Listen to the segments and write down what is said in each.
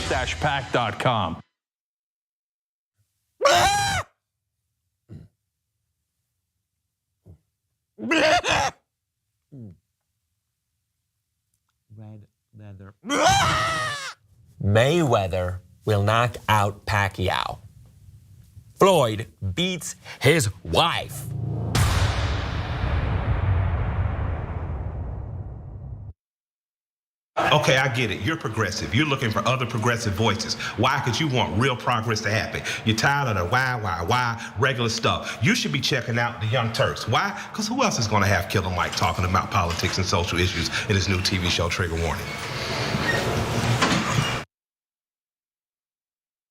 Mustachepack.com. Red leather. Mayweather will knock out Pacquiao. Floyd beats his wife. Okay, I get it. You're progressive. You're looking for other progressive voices. Why? Because you want real progress to happen. You're tired of the why, regular stuff. You should be checking out the Young Turks. Why? Because who else is going to have Killer Mike talking about politics and social issues in his new TV show, Trigger Warning?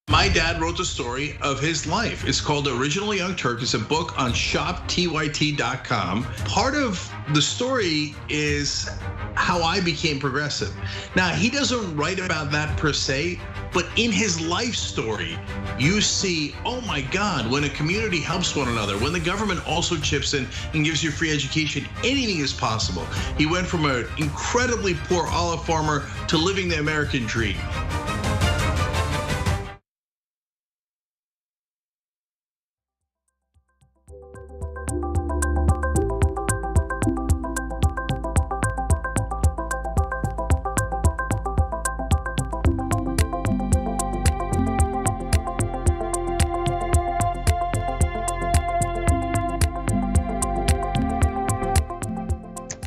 My dad wrote the story of his life. It's called The Original Young Turk. It's a book on shoptyt.com. Part of the story is how I became progressive. Now, he doesn't write about that per se, but in his life story, you see, oh my God, when a community helps one another, when the government also chips in and gives you free education, anything is possible. He went from an incredibly poor olive farmer to living the American dream.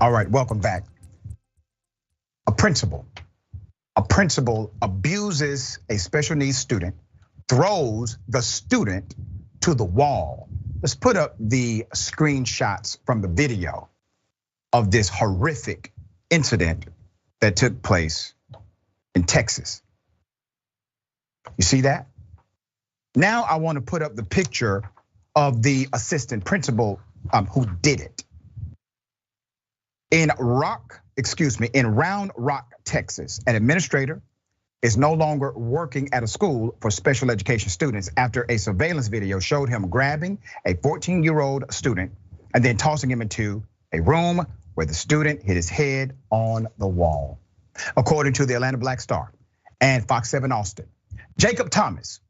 All right, welcome back. A principal abuses a special needs student, throws the student to the wall. Let's put up the screenshots from the video of this horrific incident that took place in Texas. You see that? Now I want to put up the picture of the assistant principal who did it. In Round Rock, Texas, an administrator is no longer working at a school for special education students after a surveillance video showed him grabbing a 14-year-old student and then tossing him into a room where the student hit his head on the wall. According to the Atlanta Black Star and Fox 7 Austin, Jacob Thomas,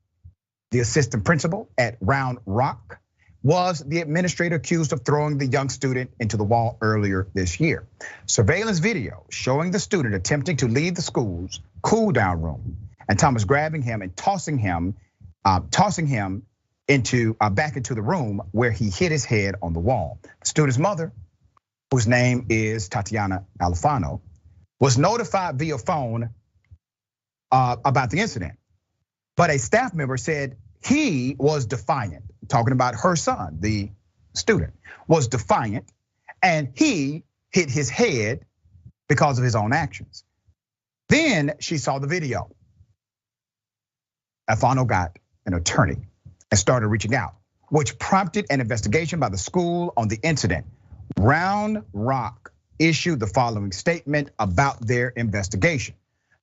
the assistant principal at Round Rock, was the administrator accused of throwing the young student into the wall earlier this year. Surveillance video showing the student attempting to leave the school's cool down room and Thomas grabbing him and tossing him into back into the room where he hit his head on the wall. The student's mother, whose name is Tatiana Alfano, was notified via phone about the incident, but a staff member said he was defiant, talking about her son, the student, was defiant, and he hit his head because of his own actions. Then she saw the video. Alfano got an attorney and started reaching out, which prompted an investigation by the school on the incident. Round Rock issued the following statement about their investigation.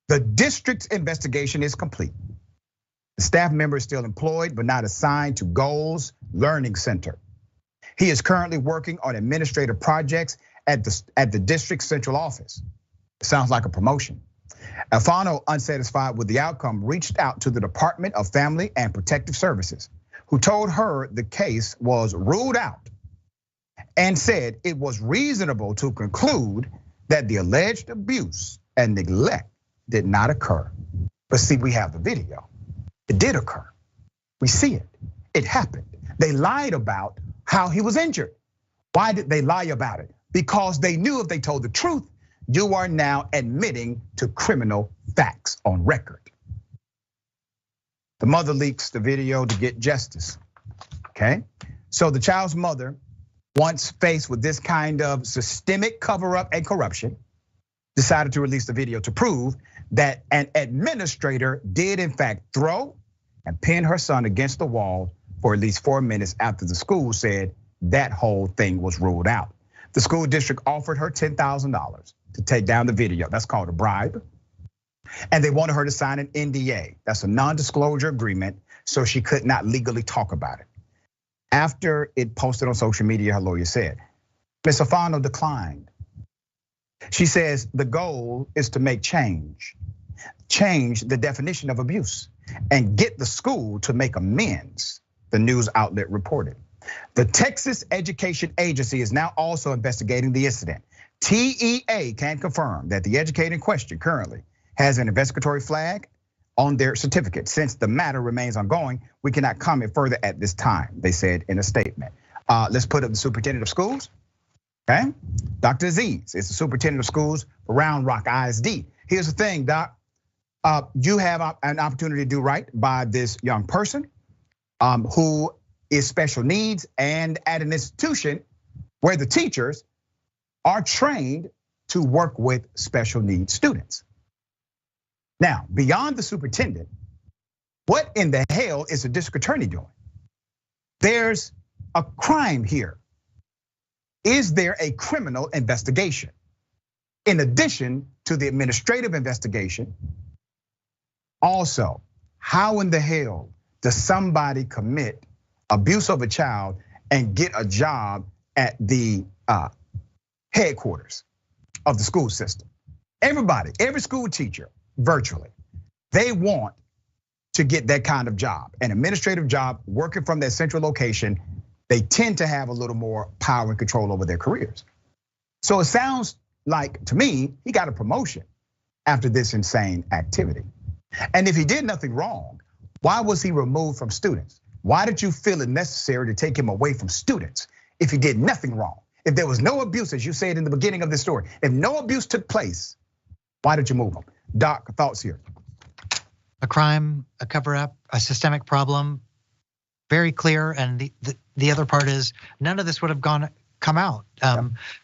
The district's investigation is complete. The staff member is still employed, but not assigned to Goals Learning Center. He is currently working on administrative projects at the district central office. Sounds like a promotion. Alfano, unsatisfied with the outcome, reached out to the Department of Family and Protective Services, who told her the case was ruled out and said it was reasonable to conclude that the alleged abuse and neglect did not occur. But see, we have the video. It did occur. We see it. It happened. They lied about how he was injured. Why did they lie about it? Because they knew if they told the truth, you are now admitting to criminal facts on record. The mother leaks the video to get justice, okay? So the child's mother, once faced with this kind of systemic cover-up and corruption, decided to release the video to prove that an administrator did in fact throw and pin her son against the wall for at least 4 minutes after the school said that whole thing was ruled out. The school district offered her $10,000 to take down the video. That's called a bribe. And they wanted her to sign an NDA. That's a non-disclosure agreement, so she could not legally talk about it. After it posted on social media, her lawyer said, Ms. Alfano declined. She says the goal is to make change. change the definition of abuse and get the school to make amends, the news outlet reported. The Texas Education Agency is now also investigating the incident. TEA can confirm that the educator in question currently has an investigatory flag on their certificate. Since the matter remains ongoing, we cannot comment further at this time, they said in a statement. Let's put up the superintendent of schools, okay? Dr. Aziz is the superintendent of schools for Round Rock ISD. Here's the thing, Doc. You have an opportunity to do right by this young person who is special needs and at an institution where the teachers are trained to work with special needs students. Now, beyond the superintendent, what in the hell is the district attorney doing? There's a crime here. Is there a criminal investigation? In addition to the administrative investigation, also, how in the hell does somebody commit abuse of a child and get a job at the headquarters of the school system? Everybody, every school teacher, virtually, they want to get that kind of job, an administrative job, working from that central location. They tend to have a little more power and control over their careers. So it sounds like, to me, he got a promotion after this insane activity. And if he did nothing wrong, why was he removed from students? Why did you feel it necessary to take him away from students if he did nothing wrong? If there was no abuse, as you said in the beginning of this story, if no abuse took place, why did you move him? Doc, thoughts here? A crime, a cover-up, a systemic problem, very clear. And the other part is none of this would have come out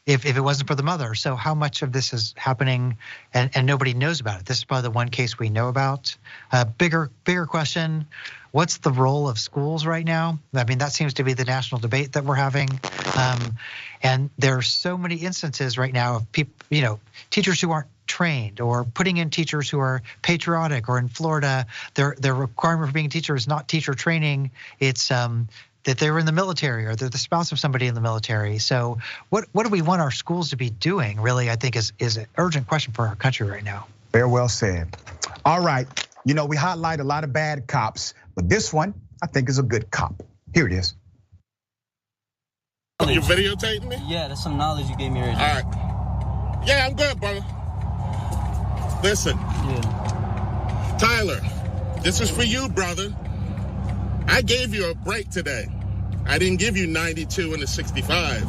if it wasn't for the mother. So how much of this is happening and nobody knows about it? This is probably the one case we know about. Bigger question, what's the role of schools right now? I mean, that seems to be the national debate that we're having. And there are so many instances right now of people, teachers who aren't trained, or putting in teachers who are patriotic, or in Florida, their requirement for being a teacher is not teacher training. It's that they were in the military, or they're the spouse of somebody in the military. So what do we want our schools to be doing, really, I think is an urgent question for our country right now. Very well said. All right, we highlight a lot of bad cops, but this one I think is a good cop. Here it is. You videotaping me? Yeah, that's some knowledge you gave me earlier. All right. Yeah, I'm good, brother. Listen. Yeah. Tyler, this is for you, brother. I gave you a break today. I didn't give you 92 and a 65.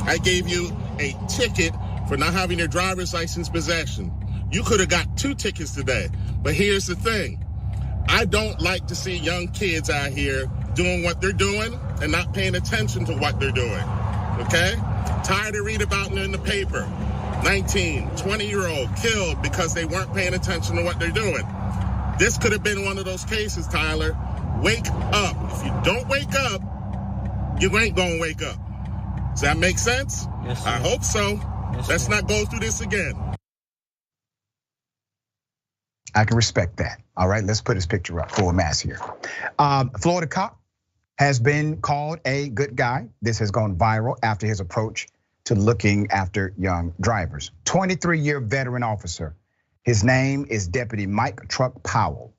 I gave you a ticket for not having your driver's license possession. You could have got 2 tickets today. But here's the thing. I don't like to see young kids out here doing what they're doing and not paying attention to what they're doing, okay? Tired of reading about it in the paper. 19, 20-year-old killed because they weren't paying attention to what they're doing. This could have been one of those cases, Tyler. Wake up. If you don't wake up, you ain't gonna wake up. Does that make sense? Yes, sir. I hope so. Yes, Let's sir. not go through this again. I can respect that. All right, let's put his picture up for a mass here. Florida cop has been called a good guy. This has gone viral after his approach to looking after young drivers. 23-year veteran officer. His name is Deputy Mike Truck Powell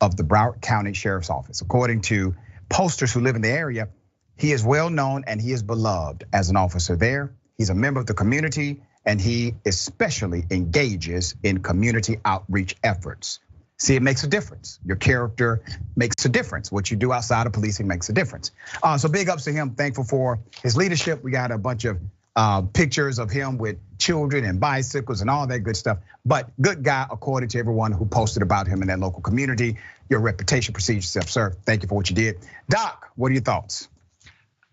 of the Broward County Sheriff's Office. According to posters who live in the area, he is well known and he is beloved as an officer there. He's a member of the community and he especially engages in community outreach efforts. See, it makes a difference. Your character makes a difference. What you do outside of policing makes a difference. So big ups to him, thankful for his leadership. We got a bunch of pictures of him with children and bicycles and all that good stuff. But good guy, according to everyone who posted about him in that local community. Your reputation precedes yourself, sir. Thank you for what you did. Doc, what are your thoughts?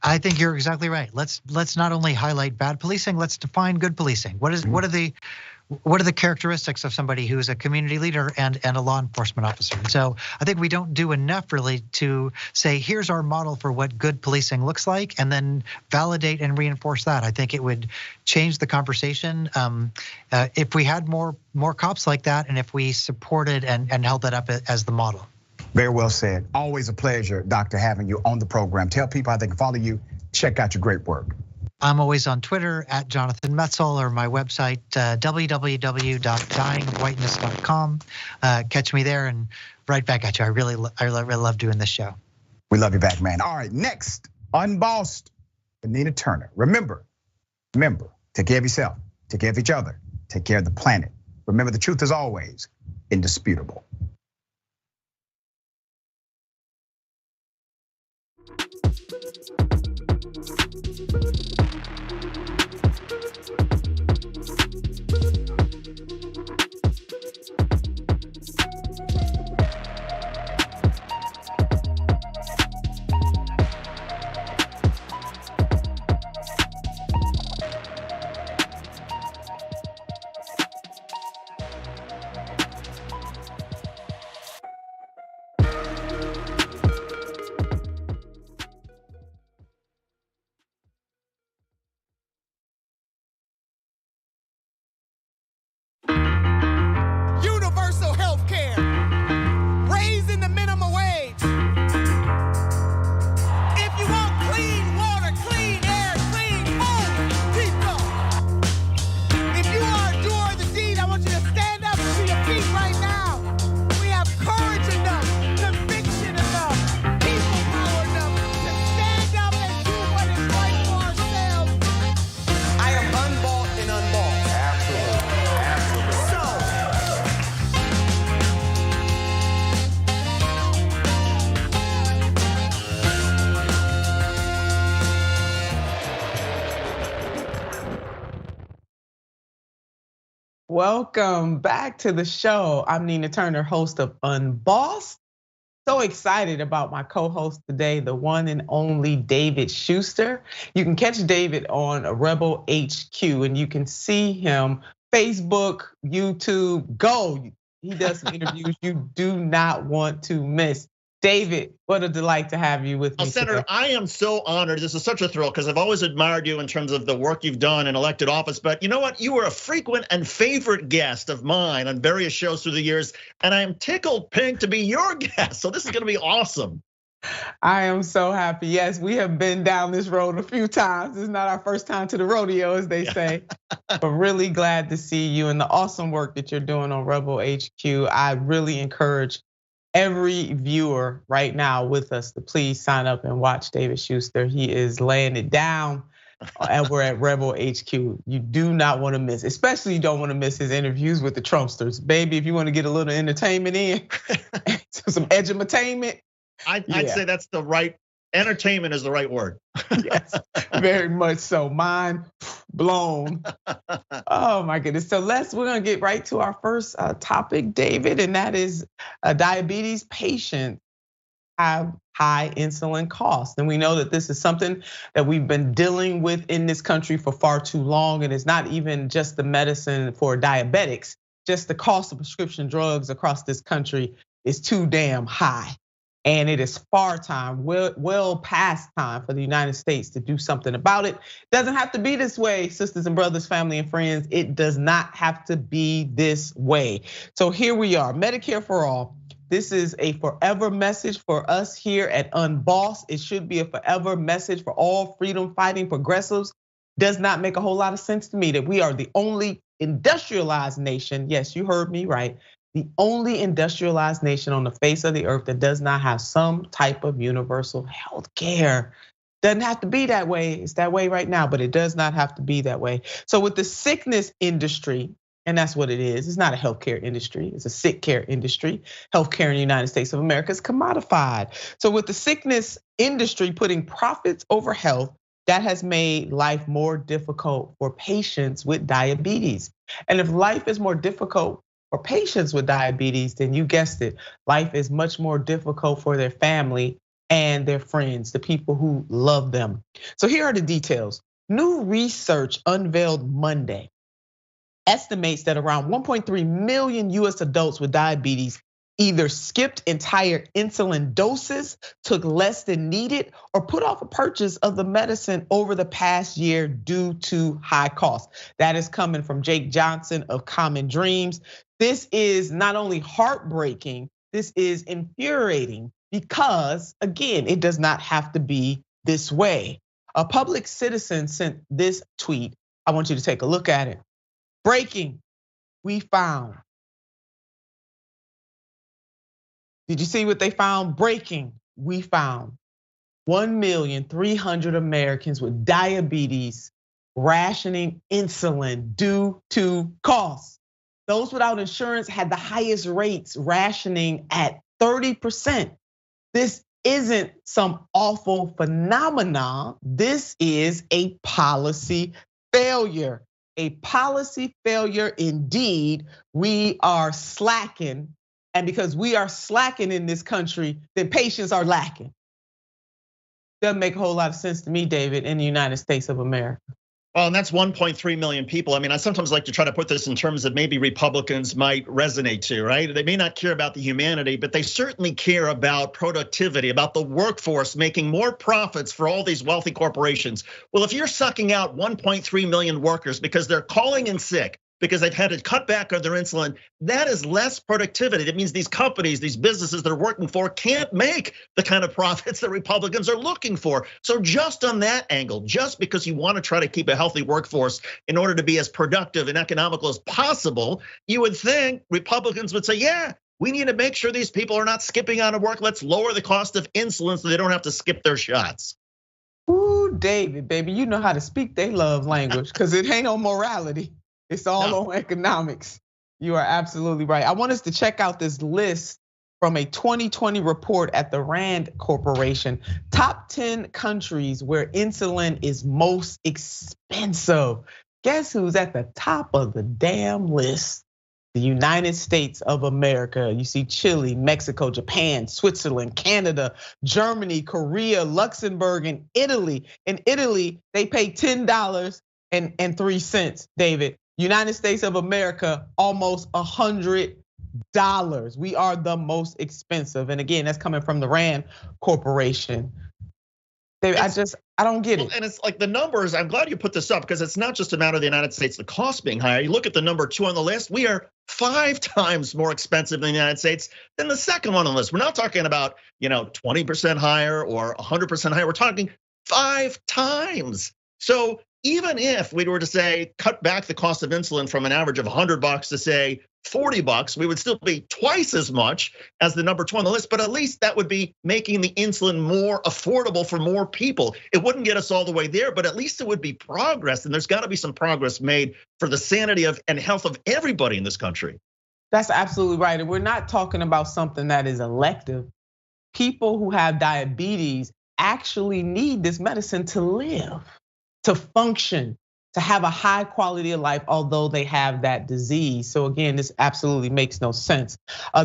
I think you're exactly right. Let's not only highlight bad policing, let's define good policing. What are the characteristics of somebody who is a community leader and a law enforcement officer? And so I think we don't do enough really to say, here's our model for what good policing looks like, and then validate and reinforce that. I think it would change the conversation if we had more cops like that, and if we supported and held that up as the model. Very well said. Always a pleasure, Doctor, having you on the program. Tell people how they can follow you. Check out your great work. I'm always on Twitter at Jonathan Metzl, or my website, www.dyingwhiteness.com. Catch me there and right back at you. I really love doing this show. We love you back, man. All right, next, Unbossed with Nina Turner. Remember, take care of yourself, take care of each other, take care of the planet. Remember, the truth is always indisputable. Universal health care, raising the minimum wage. If you want clean water, clean air, clean food, people. If you are a doer of the deed, I want you to stand up to your feet right now. We have courage enough, conviction enough, people power enough to stand up and do what is right for ourselves. I am unbought and unbought. Welcome back to the show. I'm Nina Turner, host of Unbossed. So excited about my co-host today, the one and only David Schuster. You can catch David on Rebel HQ, and you can see him Facebook, YouTube, go. He does some interviews you do not want to miss. David, what a delight to have you with me Senator, today. I am so honored. This is such a thrill because I've always admired you in terms of the work you've done in elected office. But you know what? You were a frequent and favorite guest of mine on various shows through the years, and I am tickled pink to be your guest. So this is going to be awesome. I am so happy. Yes, we have been down this road a few times. It's not our first time to the rodeo, as they say. But really glad to see you and the awesome work that you're doing on Rebel HQ. I really encourage every viewer right now with us to please sign up and watch David Schuster. He is laying it down. And we're at Rebel HQ. You do not want to miss, especially you don't want to miss his interviews with the Trumpsters. Baby, if you want to get a little entertainment in, some edutainment. I'd say that's the right, entertainment is the right word. Yes, very much so. Mind blown. Oh my goodness. So we're gonna get right to our first topic, David, and that is diabetes patients have high insulin costs. And we know that this is something that we've been dealing with in this country for far too long. And it's not even just the medicine for diabetics, just the cost of prescription drugs across this country is too damn high. And it is far time, well past time for the United States to do something about it. Doesn't have to be this way, sisters and brothers, family and friends. It does not have to be this way. So here we are, Medicare for all. This is a forever message for us here at Unbossed. It should be a forever message for all freedom fighting progressives. Does not make a whole lot of sense to me that we are the only industrialized nation. Yes, you heard me right. The only industrialized nation on the face of the earth that does not have some type of universal health care. Doesn't have to be that way. It's that way right now, but it does not have to be that way. So with the sickness industry, and that's what it is. It's not a healthcare industry. It's a sick care industry. Healthcare in the United States of America is commodified. So with the sickness industry putting profits over health, that has made life more difficult for patients with diabetes. And if life is more difficult for patients with diabetes, then you guessed it, life is much more difficult for their family and their friends, the people who love them. So here are the details. New research unveiled Monday estimates that around 1.3 million US adults with diabetes either skipped entire insulin doses, took less than needed, or put off a purchase of the medicine over the past year due to high costs. That is coming from Jake Johnson of Common Dreams. This is not only heartbreaking, this is infuriating because, again, it does not have to be this way. A public citizen sent this tweet. I want you to take a look at it. Breaking, we found. Did you see what they found? Breaking, we found 1,300,000 Americans with diabetes rationing insulin due to costs. Those without insurance had the highest rates, rationing at 30%. This isn't some awful phenomenon. This is a policy failure. A policy failure indeed. We are slacking. And because we are slacking in this country, then patients are lacking. Doesn't make a whole lot of sense to me, David, in the United States of America. Well, and that's 1.3 million people. I mean, I sometimes like to try to put this in terms that maybe Republicans might resonate to, right? They may not care about the humanity, but they certainly care about productivity, about the workforce making more profits for all these wealthy corporations. Well, if you're sucking out 1.3 million workers because they're calling in sick, because they've had to cut back on their insulin, that is less productivity. That means these companies, these businesses they're working for can't make the kind of profits that Republicans are looking for. So just on that angle, just because you want to try to keep a healthy workforce in order to be as productive and economical as possible, you would think Republicans would say, yeah, we need to make sure these people are not skipping out of work. Let's lower the cost of insulin so they don't have to skip their shots. Ooh, David, baby, you know how to speak they love language because it ain't on morality. It's all on economics. You are absolutely right. I want us to check out this list from a 2020 report at the Rand Corporation. Top 10 countries where insulin is most expensive. Guess who's at the top of the damn list? The United States of America. You see Chile, Mexico, Japan, Switzerland, Canada, Germany, Korea, Luxembourg, and Italy. In Italy, they pay $10.03, David. United States of America, almost $100. We are the most expensive. And again, that's coming from the Rand Corporation. David, I don't get it. And it's like the numbers, I'm glad you put this up because it's not just a matter of the United States, the cost being higher. You look at the number 2 on the list, we are 5 times more expensive than the United States than the second one on the list. We're not talking about 20% higher or 100% higher. We're talking 5 times. So even if we were to say cut back the cost of insulin from an average of $100 to say $40, we would still be twice as much as the number 2 on the list, but at least that would be making the insulin more affordable for more people. It wouldn't get us all the way there, but at least it would be progress, and there's gotta be some progress made for the sanity of and health of everybody in this country. That's absolutely right, and we're not talking about something that is elective. People who have diabetes actually need this medicine to live, to function, to have a high quality of life, although they have that disease. So again, this absolutely makes no sense.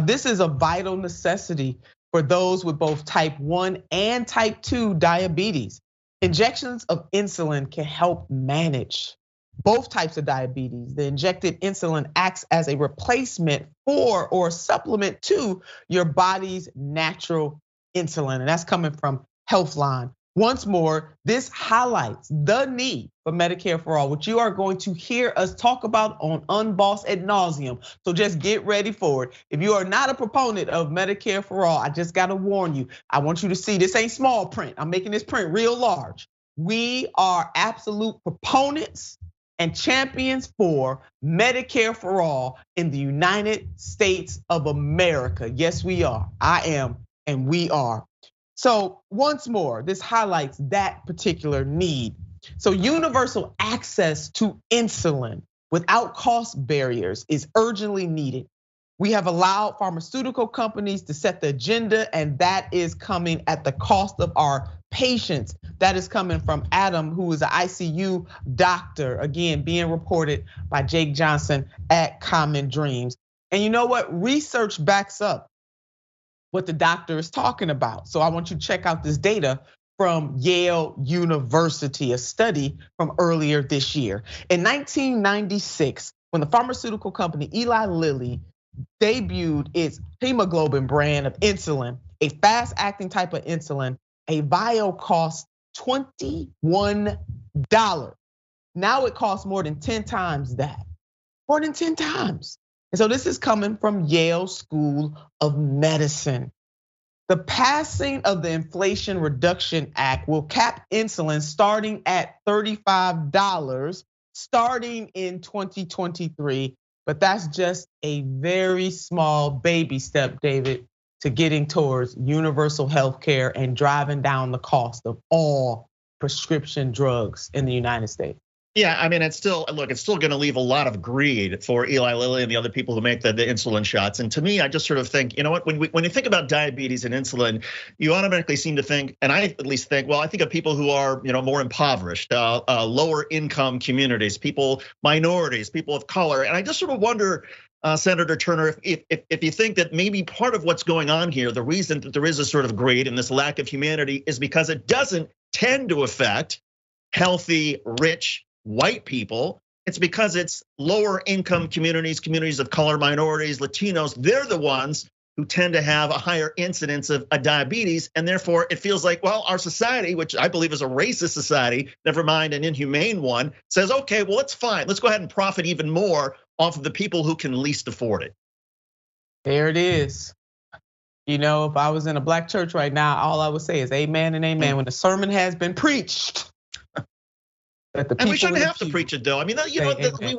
This is a vital necessity for those with both type 1 and type 2 diabetes. Injections of insulin can help manage both types of diabetes. The injected insulin acts as a replacement for or supplement to your body's natural insulin, and that's coming from Healthline. Once more, this highlights the need for Medicare for all, which you are going to hear us talk about on Unbossed ad nauseum. So just get ready for it. If you are not a proponent of Medicare for all, I just gotta warn you. I want you to see this ain't small print. I'm making this print real large. We are absolute proponents and champions for Medicare for all in the United States of America. Yes, we are. I am, and we are. So once more, this highlights that particular need. So universal access to insulin without cost barriers is urgently needed. We have allowed pharmaceutical companies to set the agenda, and that is coming at the cost of our patients. That is coming from Adam, who is an ICU doctor, again, being reported by Jake Johnson at Common Dreams. And you know what? Research backs up what the doctor is talking about. So I want you to check out this data from Yale University, a study from earlier this year. In 1996, when the pharmaceutical company Eli Lilly debuted its hemoglobin brand of insulin, a fast-acting type of insulin, a vial cost $21. Now it costs more than 10 times that, more than 10 times. And so this is coming from Yale School of Medicine. The passing of the Inflation Reduction Act will cap insulin starting at $35 starting in 2023. But that's just a very small baby step, David, to getting towards universal health care and driving down the cost of all prescription drugs in the United States. Yeah, I mean, it's still going to leave a lot of greed for Eli Lilly and the other people who make the insulin shots. And to me, I just sort of think, you know what, when you think about diabetes and insulin, you automatically seem to think, and I at least think, well, I think of people who are, more impoverished, lower income communities, minorities, people of color. And I just sort of wonder, Senator Turner, if you think that maybe part of what's going on here, the reason that there is a sort of greed and this lack of humanity is because it doesn't tend to affect healthy, rich, white people. It's because it's lower income communities, communities of color, minorities, Latinos. They're the ones who tend to have a higher incidence of diabetes. And therefore it feels like, well, our society, which I believe is a racist society, never mind an inhumane one, says, okay, well, it's fine. Let's go ahead and profit even more off of the people who can least afford it. There it is. If I was in a black church right now, all I would say is amen and amen when the sermon has been preached. And we shouldn't have to preach it, though. I mean,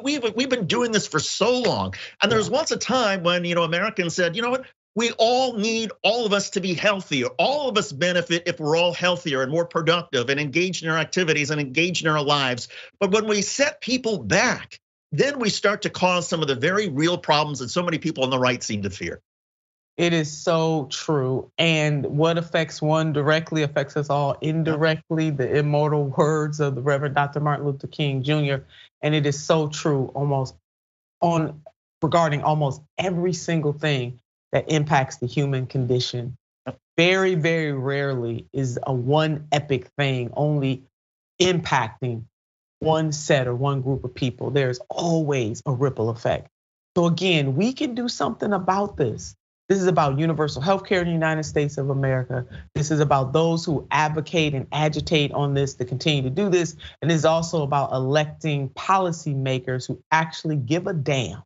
we've been doing this for so long. And there was once a time when, Americans said, you know what? We all need all of us to be healthier. All of us benefit if we're all healthier and more productive and engaged in our activities and engaged in our lives. But when we set people back, then we start to cause some of the very real problems that so many people on the right seem to fear. It is so true. And what affects one directly affects us all indirectly, the immortal words of the Reverend Dr. Martin Luther King Jr. And it is so true regarding almost every single thing that impacts the human condition. Very, very rarely is a one epic thing only impacting one set or one group of people. There's always a ripple effect. So again, we can do something about this. This is about universal health care in the United States of America. This is about those who advocate and agitate on this to continue to do this. And it's also about electing policymakers who actually give a damn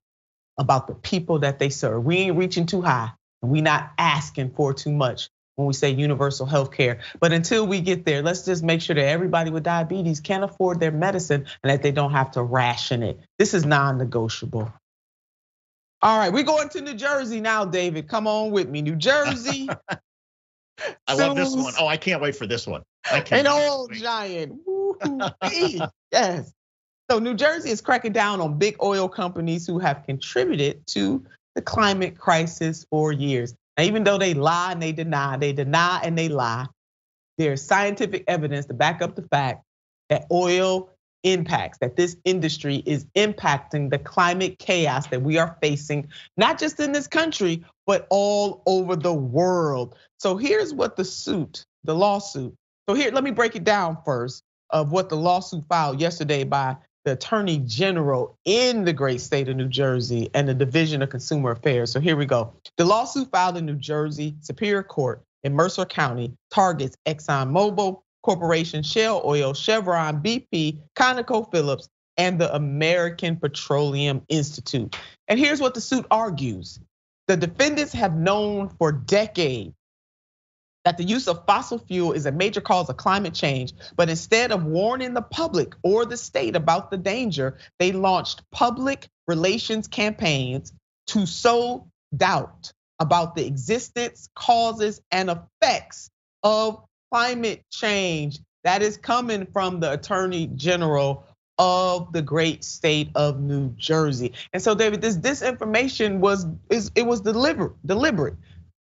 about the people that they serve. We ain't reaching too high and we not asking for too much when we say universal health care. But until we get there, let's just make sure that everybody with diabetes can afford their medicine and that they don't have to ration it. This is non-negotiable. All right, we're going to New Jersey now, David. Come on with me, New Jersey. I love this one. Oh, I can't wait for this one. An old giant. Yes. So New Jersey is cracking down on big oil companies who have contributed to the climate crisis for years. Now, even though they lie and they deny and they lie, there's scientific evidence to back up the fact that oil impacts, that this industry is impacting the climate chaos that we are facing, not just in this country, but all over the world. So here's what the lawsuit. So here, let me break it down first of what the lawsuit filed yesterday by the Attorney General in the great state of New Jersey and the Division of Consumer Affairs. So here we go. The lawsuit filed in New Jersey Superior Court in Mercer County targets ExxonMobil Corporation, Shell Oil, Chevron, BP, ConocoPhillips, and the American Petroleum Institute. And here's what the suit argues. The defendants have known for decades that the use of fossil fuel is a major cause of climate change, but instead of warning the public or the state about the danger, they launched public relations campaigns to sow doubt about the existence, causes, and effects of climate change. That is coming from the Attorney General of the great state of New Jersey. And so, David, this disinformation was deliberate.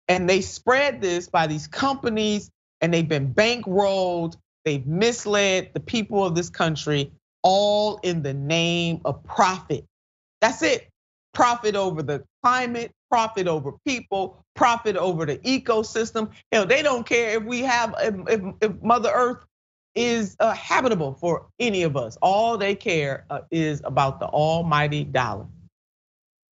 And they spread this by these companies and they've been bankrolled, they've misled the people of this country, all in the name of profit. That's it. Profit over the climate, profit over people, profit over the ecosystem. Hell, they don't care if Mother Earth is habitable for any of us. All they care is about the almighty dollar.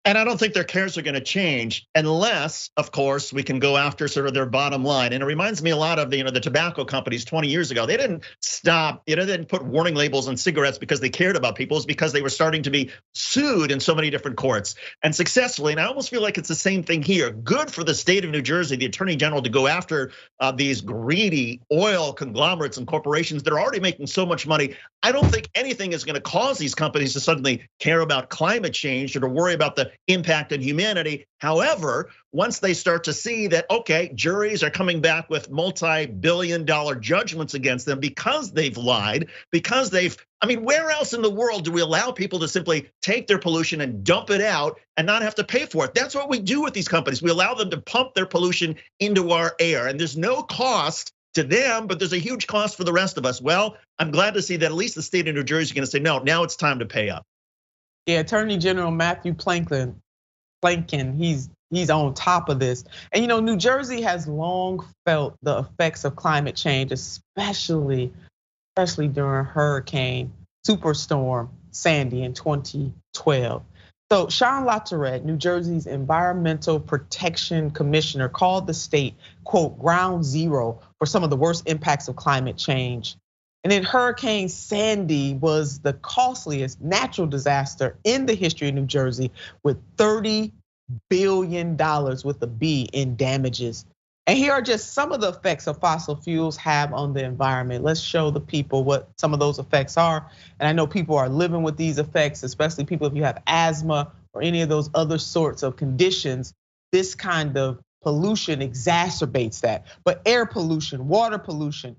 And I don't think their cares are going to change unless, of course, we can go after sort of their bottom line. And it reminds me a lot of the tobacco companies 20 years ago. They didn't stop, they didn't put warning labels on cigarettes because they cared about people. It's because they were starting to be sued in so many different courts and successfully. And I almost feel like it's the same thing here. Good for the state of New Jersey, the attorney general, to go after these greedy oil conglomerates and corporations that are already making so much money. I don't think anything is going to cause these companies to suddenly care about climate change or to worry about the impact on humanity. However, once they start to see that, okay, juries are coming back with multi-billion-dollar judgments against them because they've lied, because where else in the world do we allow people to simply take their pollution and dump it out and not have to pay for it? That's what we do with these companies. We allow them to pump their pollution into our air, and there's no cost to them, but there's a huge cost for the rest of us. Well, I'm glad to see that at least the state of New Jersey is going to say, no, now it's time to pay up. Yeah, Attorney General Matthew Plankin, he's on top of this. And New Jersey has long felt the effects of climate change, especially during Hurricane Superstorm Sandy in 2012. So Sean Latourette, New Jersey's Environmental Protection Commissioner, called the state, quote, ground zero for some of the worst impacts of climate change. And then Hurricane Sandy was the costliest natural disaster in the history of New Jersey, with $30 billion with a B in damages. And here are just some of the effects of fossil fuels have on the environment. Let's show the people what some of those effects are. And I know people are living with these effects, especially people if you have asthma or any of those other sorts of conditions. This kind of pollution exacerbates that. But air pollution, water pollution,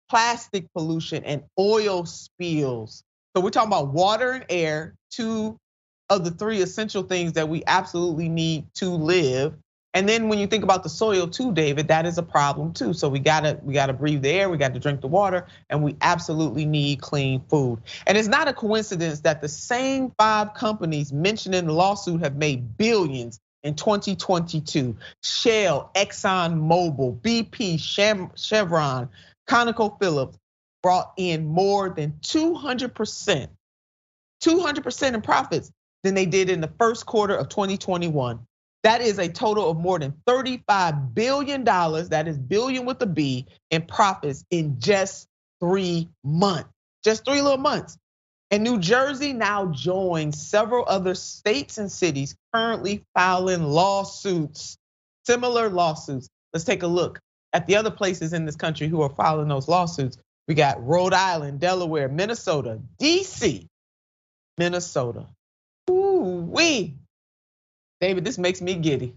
plastic pollution, and oil spills. So we're talking about water and air, two of the three essential things that we absolutely need to live. And then when you think about the soil too, David, that is a problem too. So we gotta breathe the air, we got to drink the water, and we absolutely need clean food. And it's not a coincidence that the same 5 companies mentioned in the lawsuit have made billions in 2022. Shell, Exxon Mobil, BP, Chevron, ConocoPhillips brought in more than 200% in profits than they did in the first quarter of 2021. That is a total of more than $35 billion, that is billion with a B, in profits in just 3 months, just 3 little months. And New Jersey now joins several other states and cities currently filing lawsuits, similar lawsuits. Let's take a look at the other places in this country who are filing those lawsuits. We got Rhode Island, Delaware, Minnesota, DC, Minnesota. Ooh-wee. David, this makes me giddy.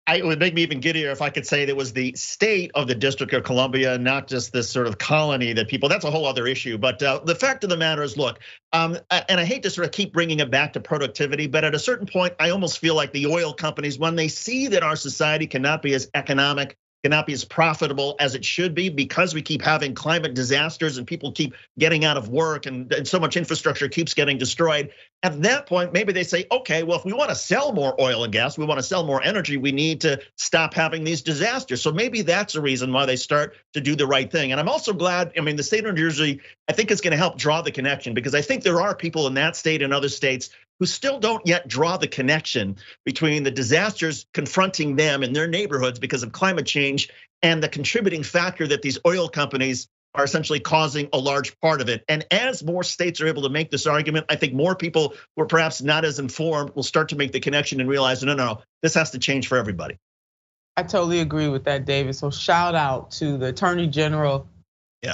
It would make me even giddier if I could say that was the state of the District of Columbia, not just this sort of colony that people, that's a whole other issue. But the fact of the matter is, look, and I hate to sort of keep bringing it back to productivity, but at a certain point, I almost feel like the oil companies, when they see that our society cannot be as economic, cannot be as profitable as it should be because we keep having climate disasters and people keep getting out of work and so much infrastructure keeps getting destroyed. At that point, maybe they say, okay, well, if we want to sell more oil and gas, we want to sell more energy, we need to stop having these disasters. So maybe that's a reason why they start to do the right thing. And I'm also glad, the state of New Jersey, I think it's going to help draw the connection, because I think there are people in that state and other states who still don't yet draw the connection between the disasters confronting them in their neighborhoods because of climate change and the contributing factor that these oil companies are essentially causing a large part of it. And as more states are able to make this argument, I think more people who are perhaps not as informed will start to make the connection and realize, no, this has to change for everybody. I totally agree with that, David. So shout out to the Attorney General,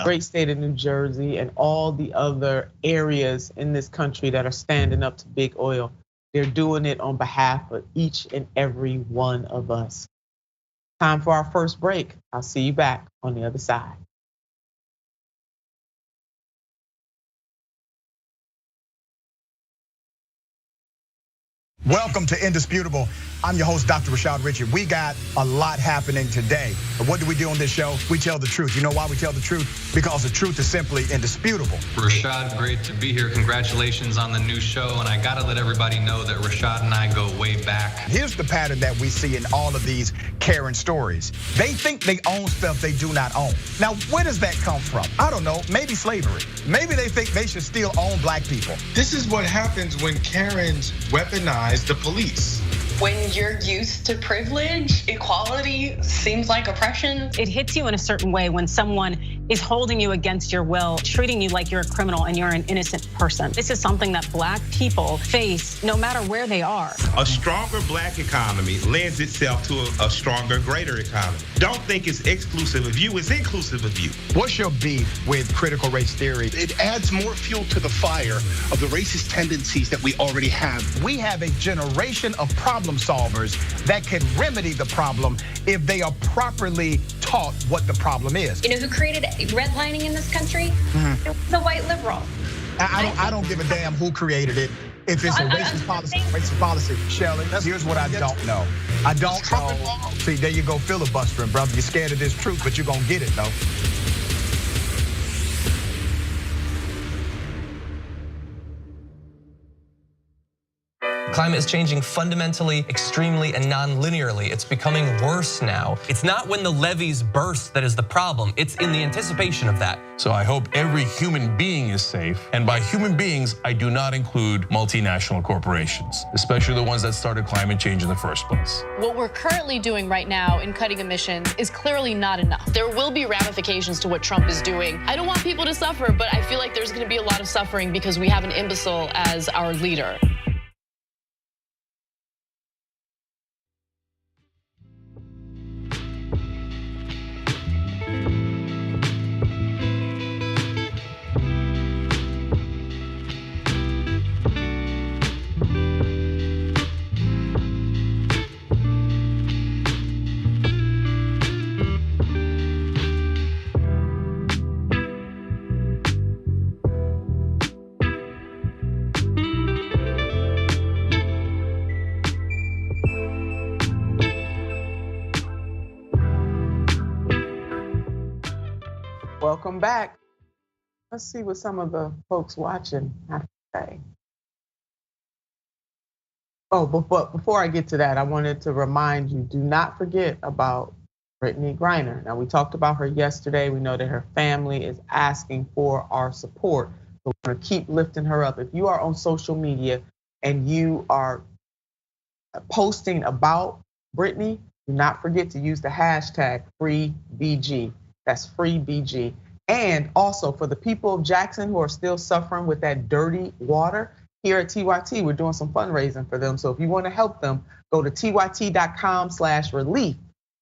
great state of New Jersey, and all the other areas in this country that are standing up to big oil. They're doing it on behalf of each and every one of us. Time for our first break. I'll see you back on the other side. Welcome to Indisputable. I'm your host, Dr. Rashad Richard. We got a lot happening today. But what do we do on this show? We tell the truth. You know why we tell the truth? Because the truth is simply indisputable. Rashad, great to be here. Congratulations on the new show. And I gotta let everybody know that Rashad and I go way back. Here's the pattern that we see in all of these Karen stories. They think they own stuff they do not own. Now, where does that come from? I don't know, maybe slavery. Maybe they think they should still own black people. This is what happens when Karens weaponize the police. When you're used to privilege, equality seems like oppression. It hits you in a certain way when someone is holding you against your will, treating you like you're a criminal and you're an innocent person. This is something that Black people face no matter where they are. A stronger Black economy lends itself to a stronger, greater economy. Don't think it's exclusive of you, it's inclusive of you. What's your beef with critical race theory? It adds more fuel to the fire of the racist tendencies that we already have. We have a generation of problem solvers that can remedy the problem if they are properly taught what the problem is. You know who created redlining in this country? It was a white liberal. I don't give a damn who created it. If it's a racist policy, Shelley, here's what I don't know. I don't know. See, there you go filibustering, brother. You're scared of this truth, but you're gonna get it, though. Climate is changing fundamentally, extremely, and non-linearly. It's becoming worse now. It's not when the levees burst that is the problem. It's in the anticipation of that. So I hope every human being is safe. And by human beings, I do not include multinational corporations, especially the ones that started climate change in the first place. What we're currently doing right now in cutting emissions is clearly not enough. There will be ramifications to what Trump is doing. I don't want people to suffer, but I feel like there's gonna be a lot of suffering because we have an imbecile as our leader. Welcome back. Let's see what some of the folks watching have to say. Oh, but before I get to that, I wanted to remind you, do not forget about Brittany Griner. Now, we talked about her yesterday. We know that her family is asking for our support. So we're gonna keep lifting her up. If you are on social media and you are posting about Brittany, do not forget to use the hashtag FreeBG. That's FreeBG. And also for the people of Jackson who are still suffering with that dirty water, here at TYT, we're doing some fundraising for them. So if you want to help them, go to tyt.com/relief.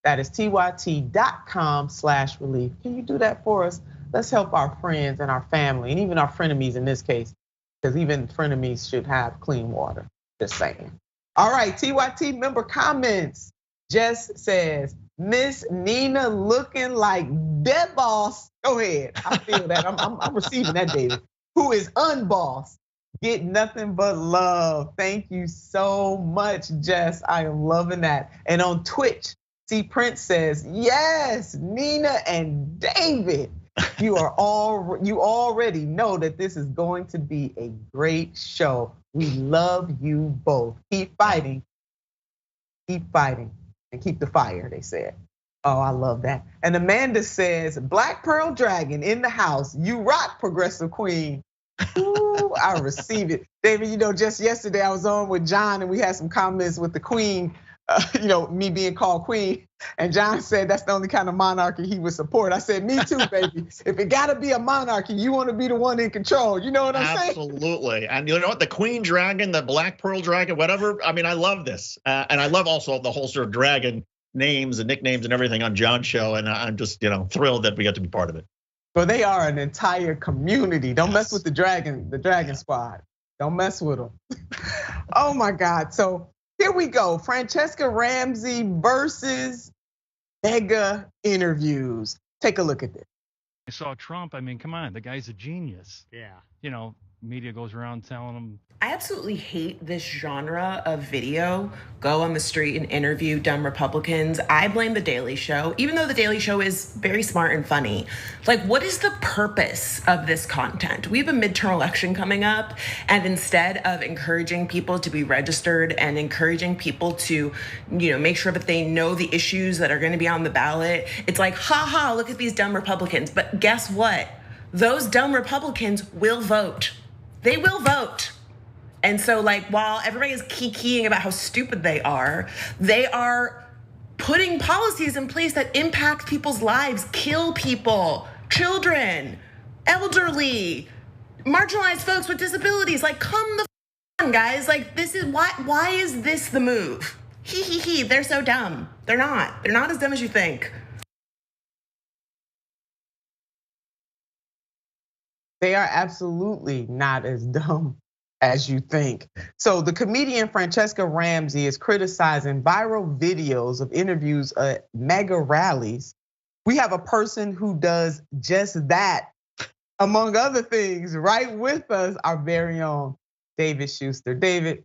That is tyt.com/relief. Can you do that for us? Let's help our friends and our family, and even our frenemies in this case, because even frenemies should have clean water. Just saying. All right, TYT member comments. Jess says, Miss Nina looking like dead boss. Go ahead. I feel that. I'm receiving that, David. Who is unbossed? Get nothing but love. Thank you so much, Jess. I am loving that. And on Twitch, C Prince says, yes, Nina and David. You already know that this is going to be a great show. We love you both. Keep fighting. Keep fighting. And keep the fire, they said. Oh, I love that. And Amanda says, Black Pearl Dragon in the house. You rock, Progressive Queen. Ooh, I receive it. David, just yesterday I was on with John and we had some comments with the Queen, me being called Queen. And John said that's the only kind of monarchy he would support. I said, me too, baby. If it gotta be a monarchy, you wanna be the one in control. You know what I'm saying? Absolutely. And you know what? The Queen Dragon, the Black Pearl Dragon, whatever. I mean, I love this. And I love also the whole sort of dragon names and nicknames and everything on John's show. And I'm just, thrilled that we get to be part of it. Well, they are an entire community. Don't mess with the Dragon Squad. Don't mess with them. Oh my God. So here we go. Franchesca Ramsey versus mega interviews. Take a look at this. I saw Trump. I mean, come on, the guy's a genius. Yeah. Media goes around telling him. I absolutely hate this genre of video. Go on the street and interview dumb Republicans. I blame The Daily Show, even though The Daily Show is very smart and funny. Like, what is the purpose of this content? We have a midterm election coming up, and instead of encouraging people to be registered and encouraging people to, make sure that they know the issues that are gonna be on the ballot, it's like, ha, look at these dumb Republicans. But guess what? Those dumb Republicans will vote. They will vote. And so like, while everybody is kikiing about how stupid they are putting policies in place that impact people's lives, kill people, children, elderly, marginalized folks with disabilities. Like, come the on, guys. Like, this is why is this the move? They're so dumb. They're not as dumb as you think. They are absolutely not as dumb as you think. So the comedian Franchesca Ramsey is criticizing viral videos of interviews at mega rallies. We have a person who does just that, among other things, right with us, our very own David Schuster. David,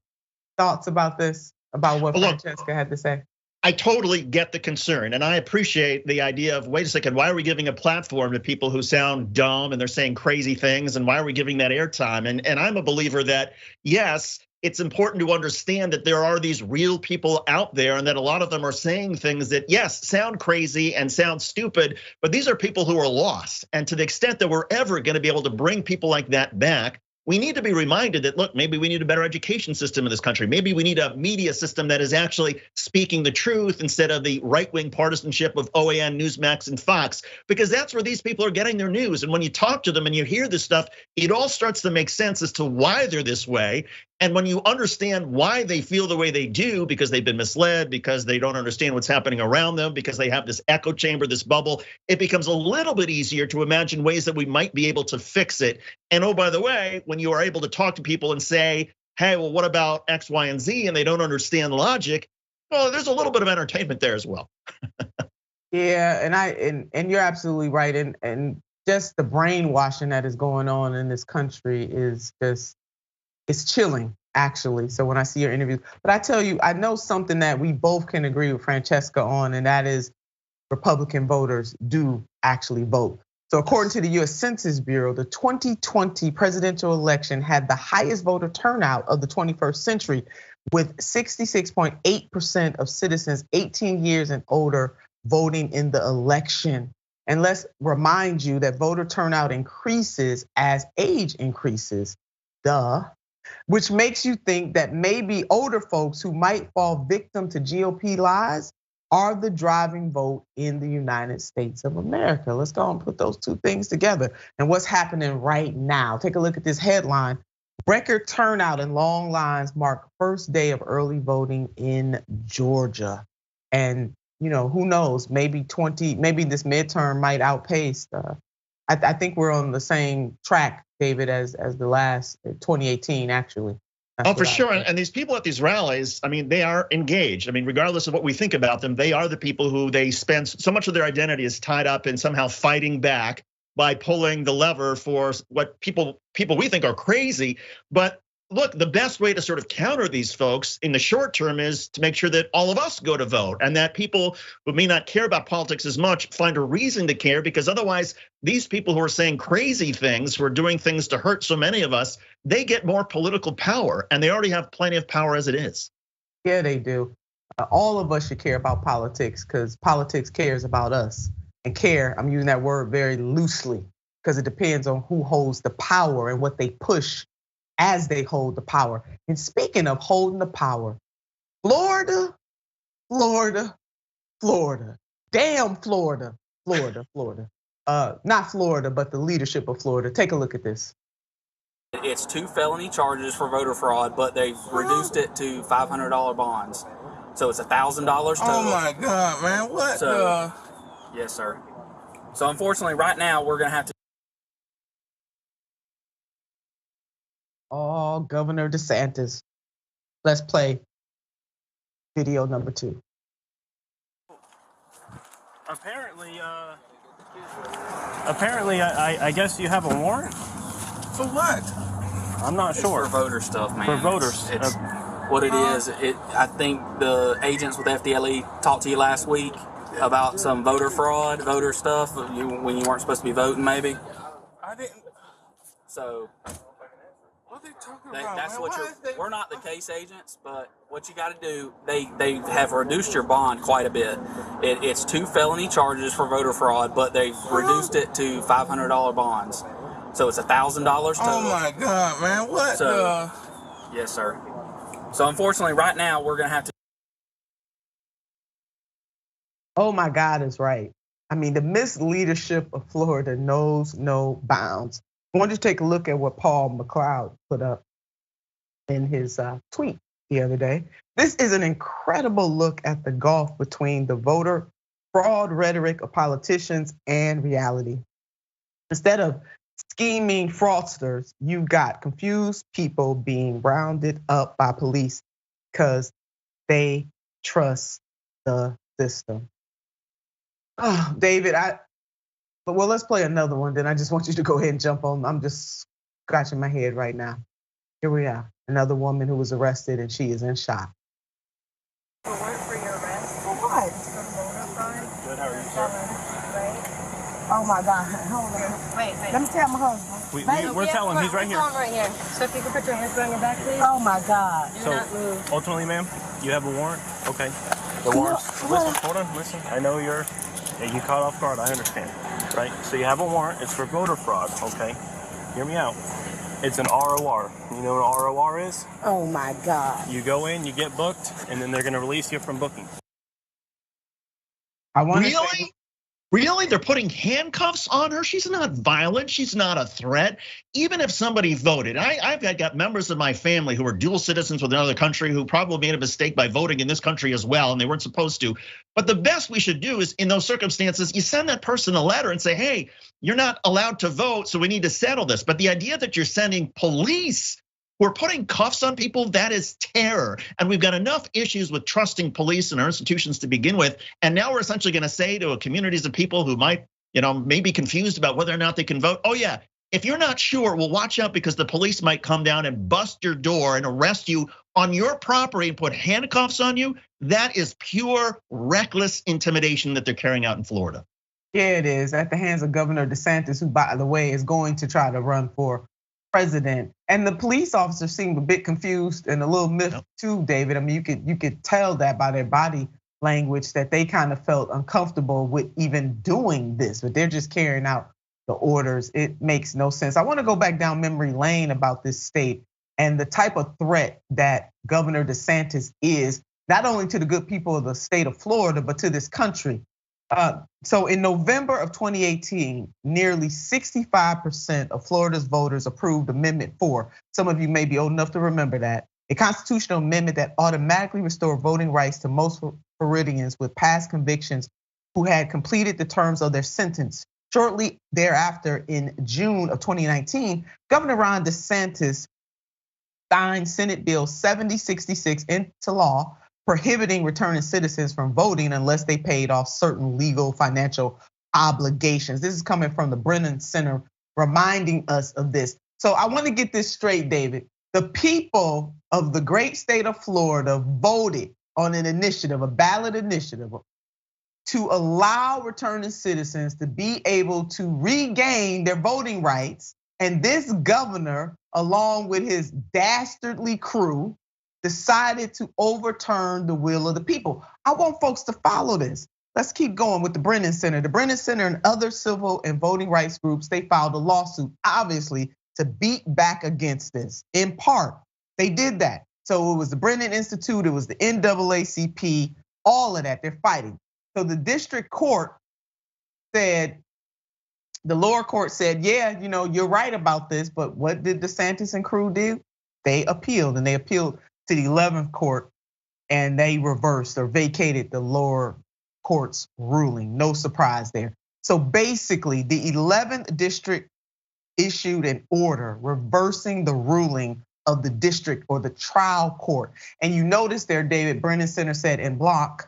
thoughts about this, about what Franchesca had to say? I totally get the concern, and I appreciate the idea of, wait a second, why are we giving a platform to people who sound dumb and they're saying crazy things, and why are we giving that airtime? And I'm a believer that, yes, it's important to understand that there are these real people out there and that a lot of them are saying things that, yes, sound crazy and sound stupid, but these are people who are lost. And to the extent that we're ever gonna be able to bring people like that back, we need to be reminded that, look, maybe we need a better education system in this country. Maybe we need a media system that is actually speaking the truth instead of the right-wing partisanship of OAN, Newsmax, and Fox, because that's where these people are getting their news. And when you talk to them and you hear this stuff, it all starts to make sense as to why they're this way. And when you understand why they feel the way they do, because they've been misled, because they don't understand what's happening around them, because they have this echo chamber, this bubble, it becomes a little bit easier to imagine ways that we might be able to fix it. And oh, by the way, when you are able to talk to people and say, hey, well, what about X, Y, and Z, and they don't understand logic, well, there's a little bit of entertainment there as well. Yeah, and you're absolutely right. And just the brainwashing that is going on in this country is just, it's chilling, actually. So when I see your interviews, but I tell you, I know something that we both can agree with Franchesca on, and that is Republican voters do actually vote. So according to the US Census Bureau, the 2020 presidential election had the highest voter turnout of the 21st century, with 66.8% of citizens 18 years and older voting in the election. And let's remind you that voter turnout increases as age increases, which makes you think that maybe older folks who might fall victim to GOP lies are the driving vote in the United States of America. Let's go and put those two things together. And what's happening right now? Take a look at this headline. Record turnout and long lines mark first day of early voting in Georgia. And who knows, maybe this midterm might outpace. I think we're on the same track, David, as the last 2018, actually. Oh, for sure. And these people at these rallies, I mean, they are engaged. I mean, regardless of what we think about them, they are the people who they spend so much of their identity is tied up in somehow fighting back by pulling the lever for what people we think are crazy. But look, the best way to sort of counter these folks in the short term is to make sure that all of us go to vote, and that people who may not care about politics as much find a reason to care, because otherwise these people who are saying crazy things, who are doing things to hurt so many of us, they get more political power, and they already have plenty of power as it is. Yeah, they do. All of us should care about politics, because politics cares about us. And care, I'm using that word very loosely, because it depends on who holds the power and what they push as they hold the power. And speaking of holding the power, Florida. Damn Florida. Not Florida, but the leadership of Florida. Take a look at this. It's 2 felony charges for voter fraud, but they've reduced it to $500 bonds. So it's $1,000 total. Oh my God, man, what the? Yes, sir. So unfortunately, right now, we're gonna have to. Oh, Governor DeSantis. Let's play video number 2. Apparently, I guess you have a warrant? For what? I'm not sure. For voter stuff, man. For voters. It's what it is. I think the agents with FDLE talked to you last week about some voter fraud, voter stuff, when you weren't supposed to be voting, maybe. I didn't. So. What are they talking about? That's what we're not the case agents, but what you got to do, they have reduced your bond quite a bit. It's 2 felony charges for voter fraud, but they've reduced it to $500 bonds. So it's $1,000 total. Oh my God, man, what the? Yes, sir. So unfortunately, right now we're gonna have to. Oh my God is right. I mean, the misleadership of Florida knows no bounds. I want you to take a look at what Paul McLeod put up in his tweet the other day. This is an incredible look at the gulf between the voter fraud rhetoric of politicians and reality. Instead of scheming fraudsters, you've got confused people being rounded up by police because they trust the system. Oh, David, well, let's play another one. Then I just want you to go ahead and jump on. I'm just scratching my head right now. Here we are, another woman who was arrested and she is in shock. For your arrest? For what? Good, how are you, sir? Oh my God, hold on. Wait. Let me tell my husband. We're telling him, he's right here. Right here. So if you can put your hands on your back, please. Oh my God. Do not move. Ultimately, ma'am, you have a warrant? Okay. The warrants, listen, hold on, listen. I know you caught off guard, I understand, right? So you have a warrant, it's for voter fraud, okay? Hear me out. It's an ROR. You know what an ROR is? Oh my God. You go in, you get booked, and then they're gonna release you from booking. Really? They're putting handcuffs on her? She's not violent. She's not a threat. Even if somebody voted, I've got members of my family who are dual citizens with another country who probably made a mistake by voting in this country as well, and they weren't supposed to. But the best we should do is, in those circumstances, you send that person a letter and say, hey, you're not allowed to vote, so we need to settle this. But the idea that you're sending police, we're putting cuffs on people, that is terror. And we've got enough issues with trusting police and our institutions to begin with. And now we're essentially gonna say to communities of people who might, may be confused about whether or not they can vote, oh yeah, if you're not sure, well, watch out because the police might come down and bust your door and arrest you on your property and put handcuffs on you. That is pure reckless intimidation that they're carrying out in Florida. Yeah, it is, at the hands of Governor DeSantis, who, by the way, is going to try to run for president. And the police officers seem a bit confused and a little miffed too, David. I mean, you could tell that by their body language that they kind of felt uncomfortable with even doing this, but they're just carrying out the orders. It makes no sense. I want to go back down memory lane about this state and the type of threat that Governor DeSantis is, not only to the good people of the state of Florida, but to this country. So in November of 2018, nearly 65% of Florida's voters approved Amendment 4. Some of you may be old enough to remember that. A constitutional amendment that automatically restored voting rights to most Floridians with past convictions who had completed the terms of their sentence. Shortly thereafter, in June of 2019, Governor Ron DeSantis signed Senate Bill 7066 into law, prohibiting returning citizens from voting unless they paid off certain legal financial obligations. This is coming from the Brennan Center, reminding us of this. So I want to get this straight, David. The people of the great state of Florida voted on an initiative, a ballot initiative, to allow returning citizens to be able to regain their voting rights. And this governor, along with his dastardly crew, decided to overturn the will of the people. I want folks to follow this. Let's keep going with the Brennan Center. The Brennan Center and other civil and voting rights groups, they filed a lawsuit, obviously, to beat back against this. In part, they did that. So it was the Brennan Institute, it was the NAACP, all of that, they're fighting. So the district court said, the lower court said, yeah, you're right about this, but what did DeSantis and crew do? They appealed, and they appealed to the 11th court, and they reversed or vacated the lower court's ruling. No surprise there. So basically, the 11th district issued an order reversing the ruling of the district or the trial court. And you notice there, David, Brennan Center said in block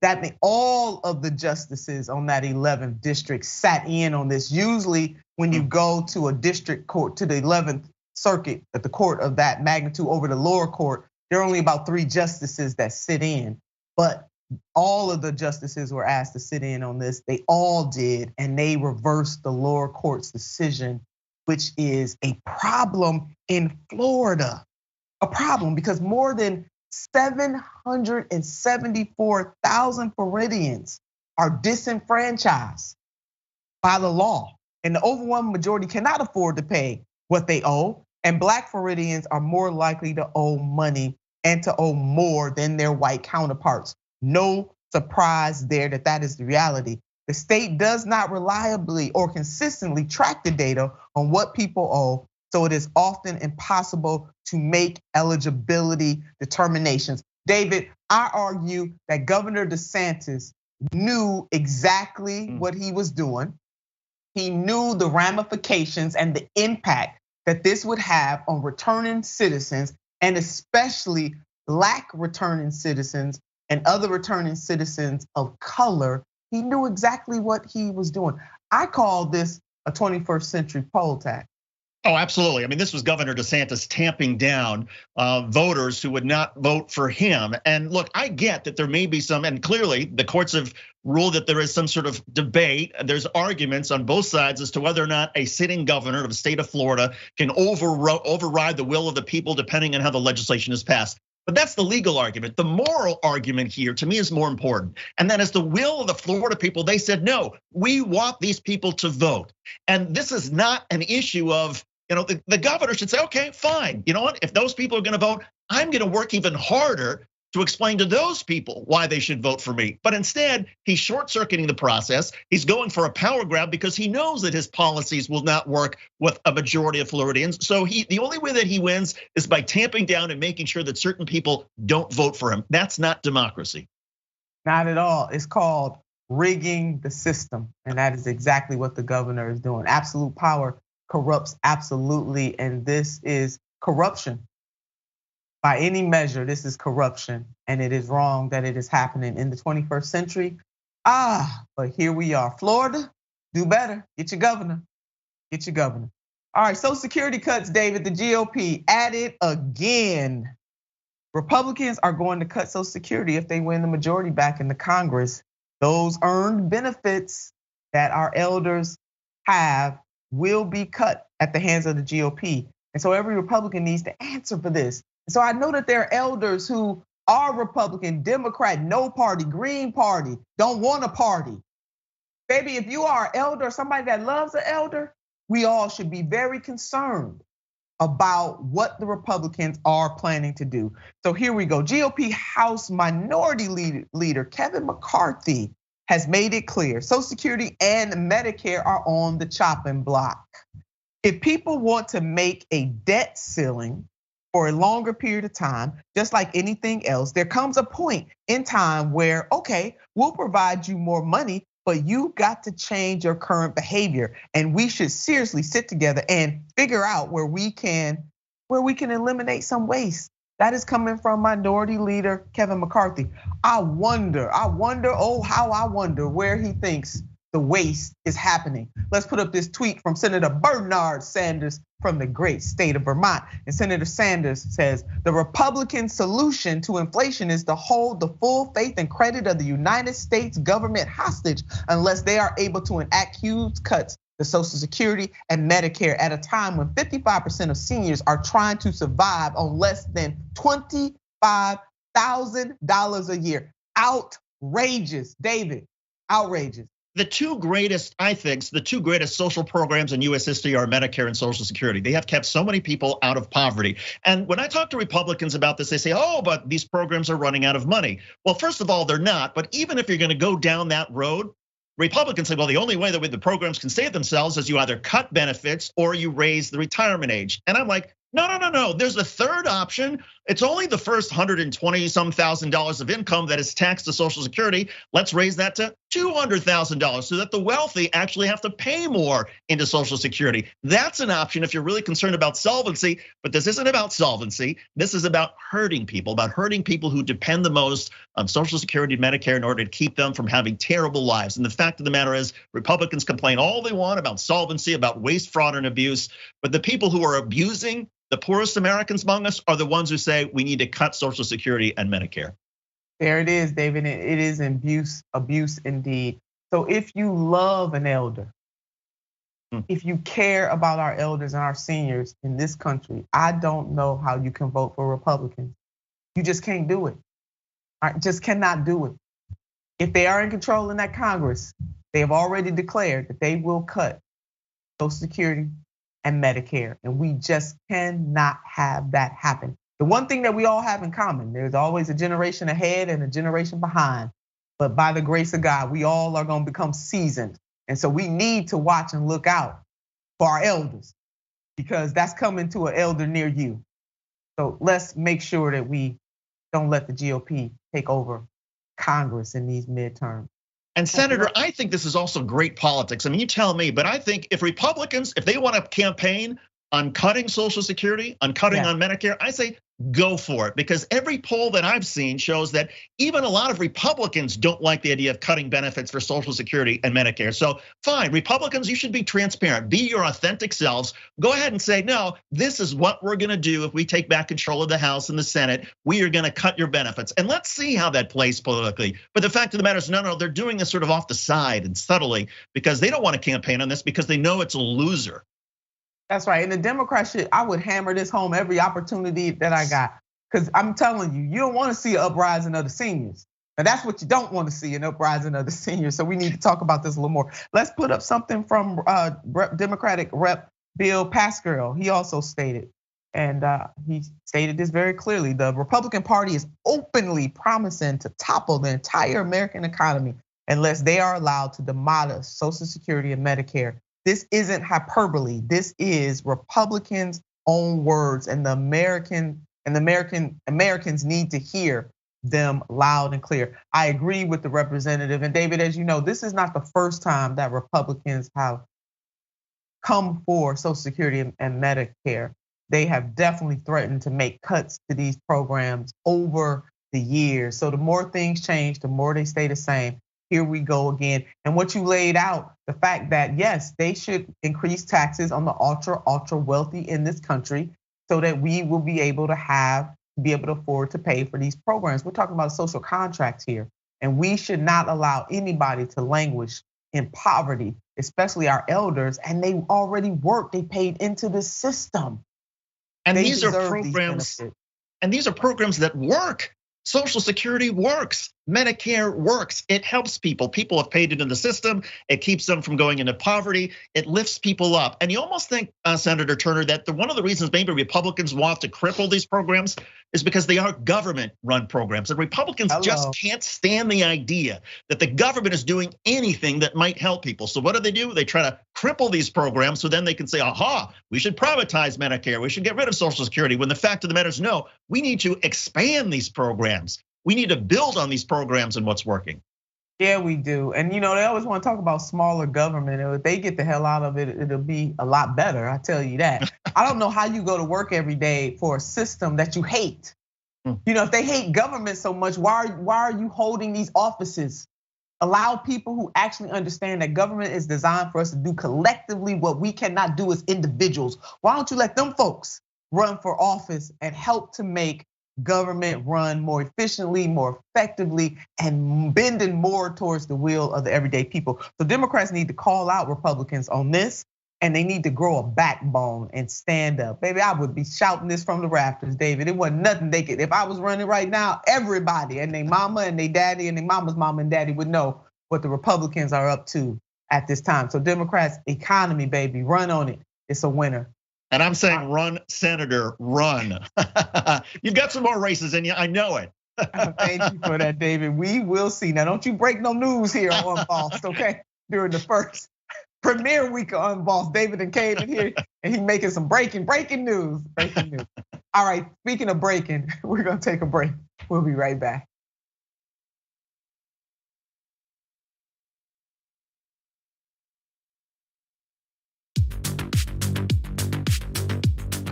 that all of the justices on that 11th district sat in on this. Usually when you go to a district court, to the 11th circuit, at the court of that magnitude over the lower court, there are only about 3 justices that sit in. But all of the justices were asked to sit in on this. They all did, and they reversed the lower court's decision, which is a problem in Florida. A problem because more than 774,000 Floridians are disenfranchised by the law. And the overwhelming majority cannot afford to pay what they owe. And Black Floridians are more likely to owe money and to owe more than their white counterparts. No surprise there that is the reality. The state does not reliably or consistently track the data on what people owe, so it is often impossible to make eligibility determinations. David, I argue that Governor DeSantis knew exactly what he was doing. He knew the ramifications and the impact that this would have on returning citizens, and especially Black returning citizens and other returning citizens of color. He knew exactly what he was doing. I call this a 21st century poll tax. Oh, absolutely. I mean, this was Governor DeSantis tamping down voters who would not vote for him. And look, I get that there may be some, and clearly the courts have ruled that there is some sort of debate. There's arguments on both sides as to whether or not a sitting governor of the state of Florida can override the will of the people depending on how the legislation is passed. But that's the legal argument. The moral argument here to me is more important. And that is the will of the Florida people. They said, no, we want these people to vote. And this is not an issue of, the governor should say, okay, fine. You know what? If those people are gonna vote, I'm gonna work even harder to explain to those people why they should vote for me. But instead, he's short-circuiting the process. He's going for a power grab because he knows that his policies will not work with a majority of Floridians. So the only way that he wins is by tamping down and making sure that certain people don't vote for him. That's not democracy. Not at all. It's called rigging the system. And that is exactly what the governor is doing. Absolute power corrupts absolutely, and this is corruption. By any measure, this is corruption, and it is wrong that it is happening in the 21st century. But here we are. Florida, do better. Get your governor. Get your governor. All right, Social Security cuts, David. The GOP at it again. Republicans are going to cut Social Security if they win the majority back in the Congress. Those earned benefits that our elders have will be cut at the hands of the GOP. And so every Republican needs to answer for this. So I know that there are elders who are Republican, Democrat, no party, Green Party, don't want a party. Baby, if you are an elder, somebody that loves an elder, we all should be very concerned about what the Republicans are planning to do. So here we go. GOP House Minority Leader Kevin McCarthy has made it clear Social Security and Medicare are on the chopping block. If people want to make a debt ceiling for a longer period of time, just like anything else, there comes a point in time where, okay, we'll provide you more money, but you got to change your current behavior. And we should seriously sit together and figure out where we can eliminate some waste. That is coming from Minority Leader Kevin McCarthy. I wonder where he thinks the waste is happening. Let's put up this tweet from Senator Bernard Sanders from the great state of Vermont. And Senator Sanders says, the Republican solution to inflation is to hold the full faith and credit of the United States government hostage unless they are able to enact huge cuts to Social Security and Medicare at a time when 55% of seniors are trying to survive on less than $25,000 a year. Outrageous, David, outrageous. The two greatest social programs in US history are Medicare and Social Security. They have kept so many people out of poverty. And when I talk to Republicans about this, they say, oh, but these programs are running out of money. Well, first of all, they're not. But even if you're gonna go down that road, Republicans say, well, the only way that the programs can save themselves is you either cut benefits or you raise the retirement age. And I'm like, no. There's a third option. It's only the first $120-some thousand of income that is taxed to Social Security. Let's raise that to $200,000 so that the wealthy actually have to pay more into Social Security. That's an option if you're really concerned about solvency, but this isn't about solvency. This is about hurting people who depend the most on Social Security and Medicare in order to keep them from having terrible lives. And the fact of the matter is, Republicans complain all they want about solvency, about waste, fraud, and abuse, but the people who are abusing the poorest Americans among us are the ones who say we need to cut Social Security and Medicare. There it is, David. It is abuse indeed. So if you love an elder, if you care about our elders and our seniors in this country, I don't know how you can vote for Republicans. You just can't do it. I just cannot do it. If they are in control in that Congress, they have already declared that they will cut Social Security and Medicare. And we just cannot have that happen. The one thing that we all have in common, there's always a generation ahead and a generation behind. But by the grace of God, we all are gonna become seasoned. And so we need to watch and look out for our elders, because that's coming to an elder near you. So let's make sure that we don't let the GOP take over Congress in these midterms. And Senator, I think this is also great politics. I mean, you tell me, but I think if Republicans, if they want to campaign on cutting Social Security, on cutting on Medicare, I say go for it, because every poll that I've seen shows that even a lot of Republicans don't like the idea of cutting benefits for Social Security and Medicare. So fine, Republicans, you should be transparent, be your authentic selves. Go ahead and say, no, this is what we're gonna do if we take back control of the House and the Senate. We are gonna cut your benefits. And let's see how that plays politically. But the fact of the matter is, no, they're doing this sort of off the side and subtly, because they don't want to campaign on this because they know it's a loser. That's right, and the Democrats I would hammer this home every opportunity that I got. Because I'm telling you, you don't wanna see an uprising of the seniors. And that's what you don't wanna see, an uprising of the seniors. So we need to talk about this a little more. Let's put up something from Democratic Rep. Bill Pascrell. He also stated, and he stated this very clearly, the Republican Party is openly promising to topple the entire American economy unless they are allowed to demolish Social Security and Medicare. This isn't hyperbole. This is Republicans' own words, and the Americans need to hear them loud and clear. I agree with the representative, and David, as you know, this is not the first time that Republicans have come for Social Security and Medicare. They have definitely threatened to make cuts to these programs over the years. So the more things change, the more they stay the same. Here we go again. And what you laid out, the fact that yes, they should increase taxes on the ultra wealthy in this country so that we will be able to afford to pay for these programs. We're talking about a social contract here, and we should not allow anybody to languish in poverty, especially our elders, and they already work, they paid into the system. And these are programs, that work. Social Security works, Medicare works. It helps people. People have paid into the system. It keeps them from going into poverty. It lifts people up. And you almost think, Senator Turner, that one of the reasons maybe Republicans want to cripple these programs is because they are government-run programs. And Republicans just can't stand the idea that the government is doing anything that might help people. So what do? They try to cripple these programs so then they can say, aha, we should privatize Medicare. We should get rid of Social Security. When the fact of the matter is, no, we need to expand these programs. We need to build on these programs and what's working. Yeah, we do. And they always want to talk about smaller government. And if they get the hell out of it, it'll be a lot better, I tell you that. I don't know how you go to work every day for a system that you hate. If they hate government so much, why are you holding these offices? Allow people who actually understand that government is designed for us to do collectively what we cannot do as individuals. Why don't you let them folks run for office and help to make government run more efficiently, more effectively, and bending more towards the will of the everyday people? So Democrats need to call out Republicans on this, and they need to grow a backbone and stand up. Baby, I would be shouting this from the rafters, David. It wasn't nothing they could, if I was running right now, everybody and their mama and their daddy and their mama's mama and daddy would know what the Republicans are up to at this time. So Democrats, economy, baby, run on it. It's a winner. And I'm saying run, Senator, run. You've got some more races in you, I know it. Thank you for that, David. We will see. Now, don't you break no news here on Unbossed, okay? During the first premiere week of Unbossed, David came in here and he making some breaking news. All right, speaking of breaking, we're gonna take a break. We'll be right back.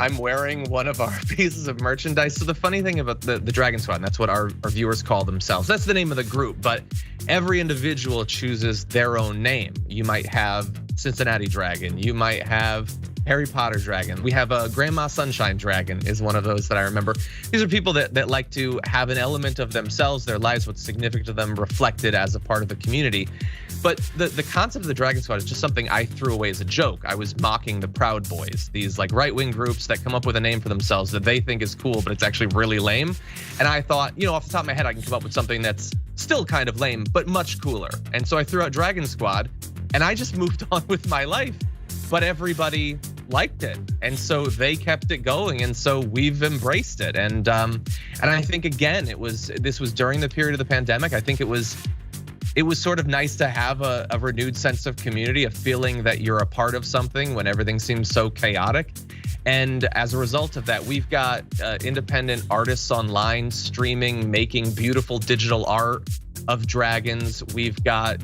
I'm wearing one of our pieces of merchandise. So the funny thing about the Dragon Squad, and that's what our viewers call themselves. That's the name of the group, but every individual chooses their own name. You might have Cincinnati Dragon. You might have Harry Potter Dragon. We have a Grandma Sunshine Dragon is one of those that I remember. These are people that like to have an element of themselves, their lives, what's significant to them, reflected as a part of the community. But the concept of the Dragon Squad is just something I threw away as a joke. I was mocking the Proud Boys, these like right-wing groups that come up with a name for themselves that they think is cool, but it's actually really lame. And I thought, off the top of my head, I can come up with something that's still kind of lame, but much cooler. And so I threw out Dragon Squad, and I just moved on with my life. But everybody liked it, and so they kept it going, and so we've embraced it. And I think again, this was during the period of the pandemic. I think it was sort of nice to have a renewed sense of community, a feeling that you're a part of something when everything seems so chaotic. And as a result of that, we've got independent artists online streaming, making beautiful digital art of dragons. We've got,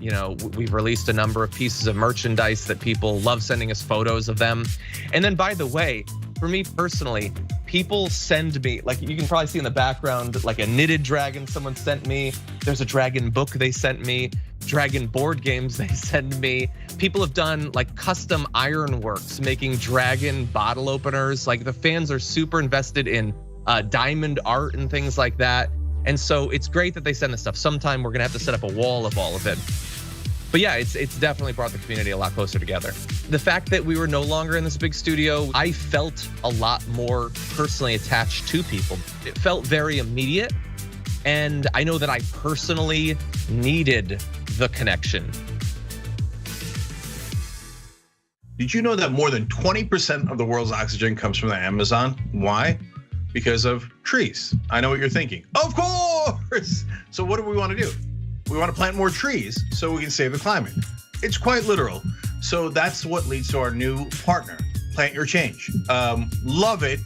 we've released a number of pieces of merchandise that people love sending us photos of them. And then, by the way, for me personally, people send me, like you can probably see in the background, like a knitted dragon someone sent me. There's a dragon book they sent me, dragon board games they send me. People have done like custom ironworks, making dragon bottle openers. Like the fans are super invested in diamond art and things like that. And so it's great that they send this stuff. Sometime we're gonna have to set up a wall of all of it. But yeah, it's definitely brought the community a lot closer together. The fact that we were no longer in this big studio, I felt a lot more personally attached to people. It felt very immediate. And I know that I personally needed the connection. Did you know that more than 20% of the world's oxygen comes from the Amazon? Why? Because of trees. I know what you're thinking. Of course! So what do we want to do? We want to plant more trees so we can save the climate. It's quite literal. So that's what leads to our new partner, Plant Your Change. Love it.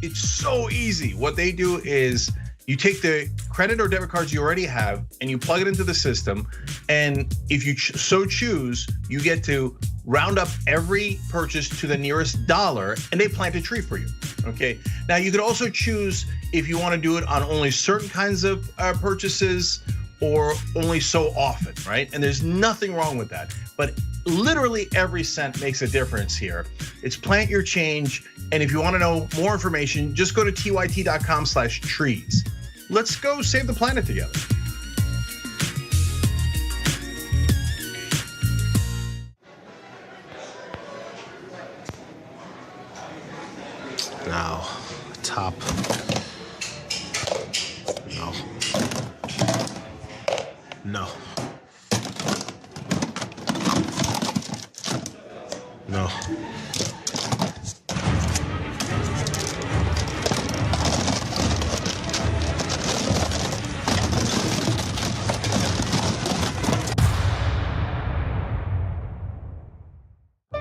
It's so easy. What they do is you take the credit or debit cards you already have and you plug it into the system. And if you so choose, you get to round up every purchase to the nearest dollar and they plant a tree for you, okay? Now you could also choose if you wanna do it on only certain kinds of purchases or only so often, right? And there's nothing wrong with that. But literally every cent makes a difference here. It's Plant Your Change. And if you wanna know more information, just go to tyt.com/trees. Let's go save the planet together. Now, top. No. No. No.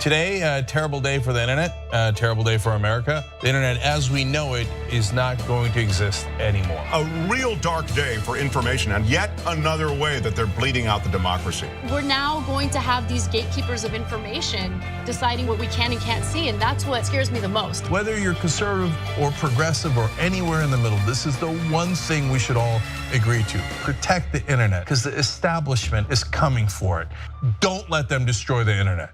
Today, a terrible day for the internet, a terrible day for America. The internet as we know it is not going to exist anymore. A real dark day for information and yet another way that they're bleeding out the democracy. We're now going to have these gatekeepers of information deciding what we can and can't see, and that's what scares me the most. Whether you're conservative or progressive or anywhere in the middle, this is the one thing we should all agree to. Protect the internet, because the establishment is coming for it. Don't let them destroy the internet.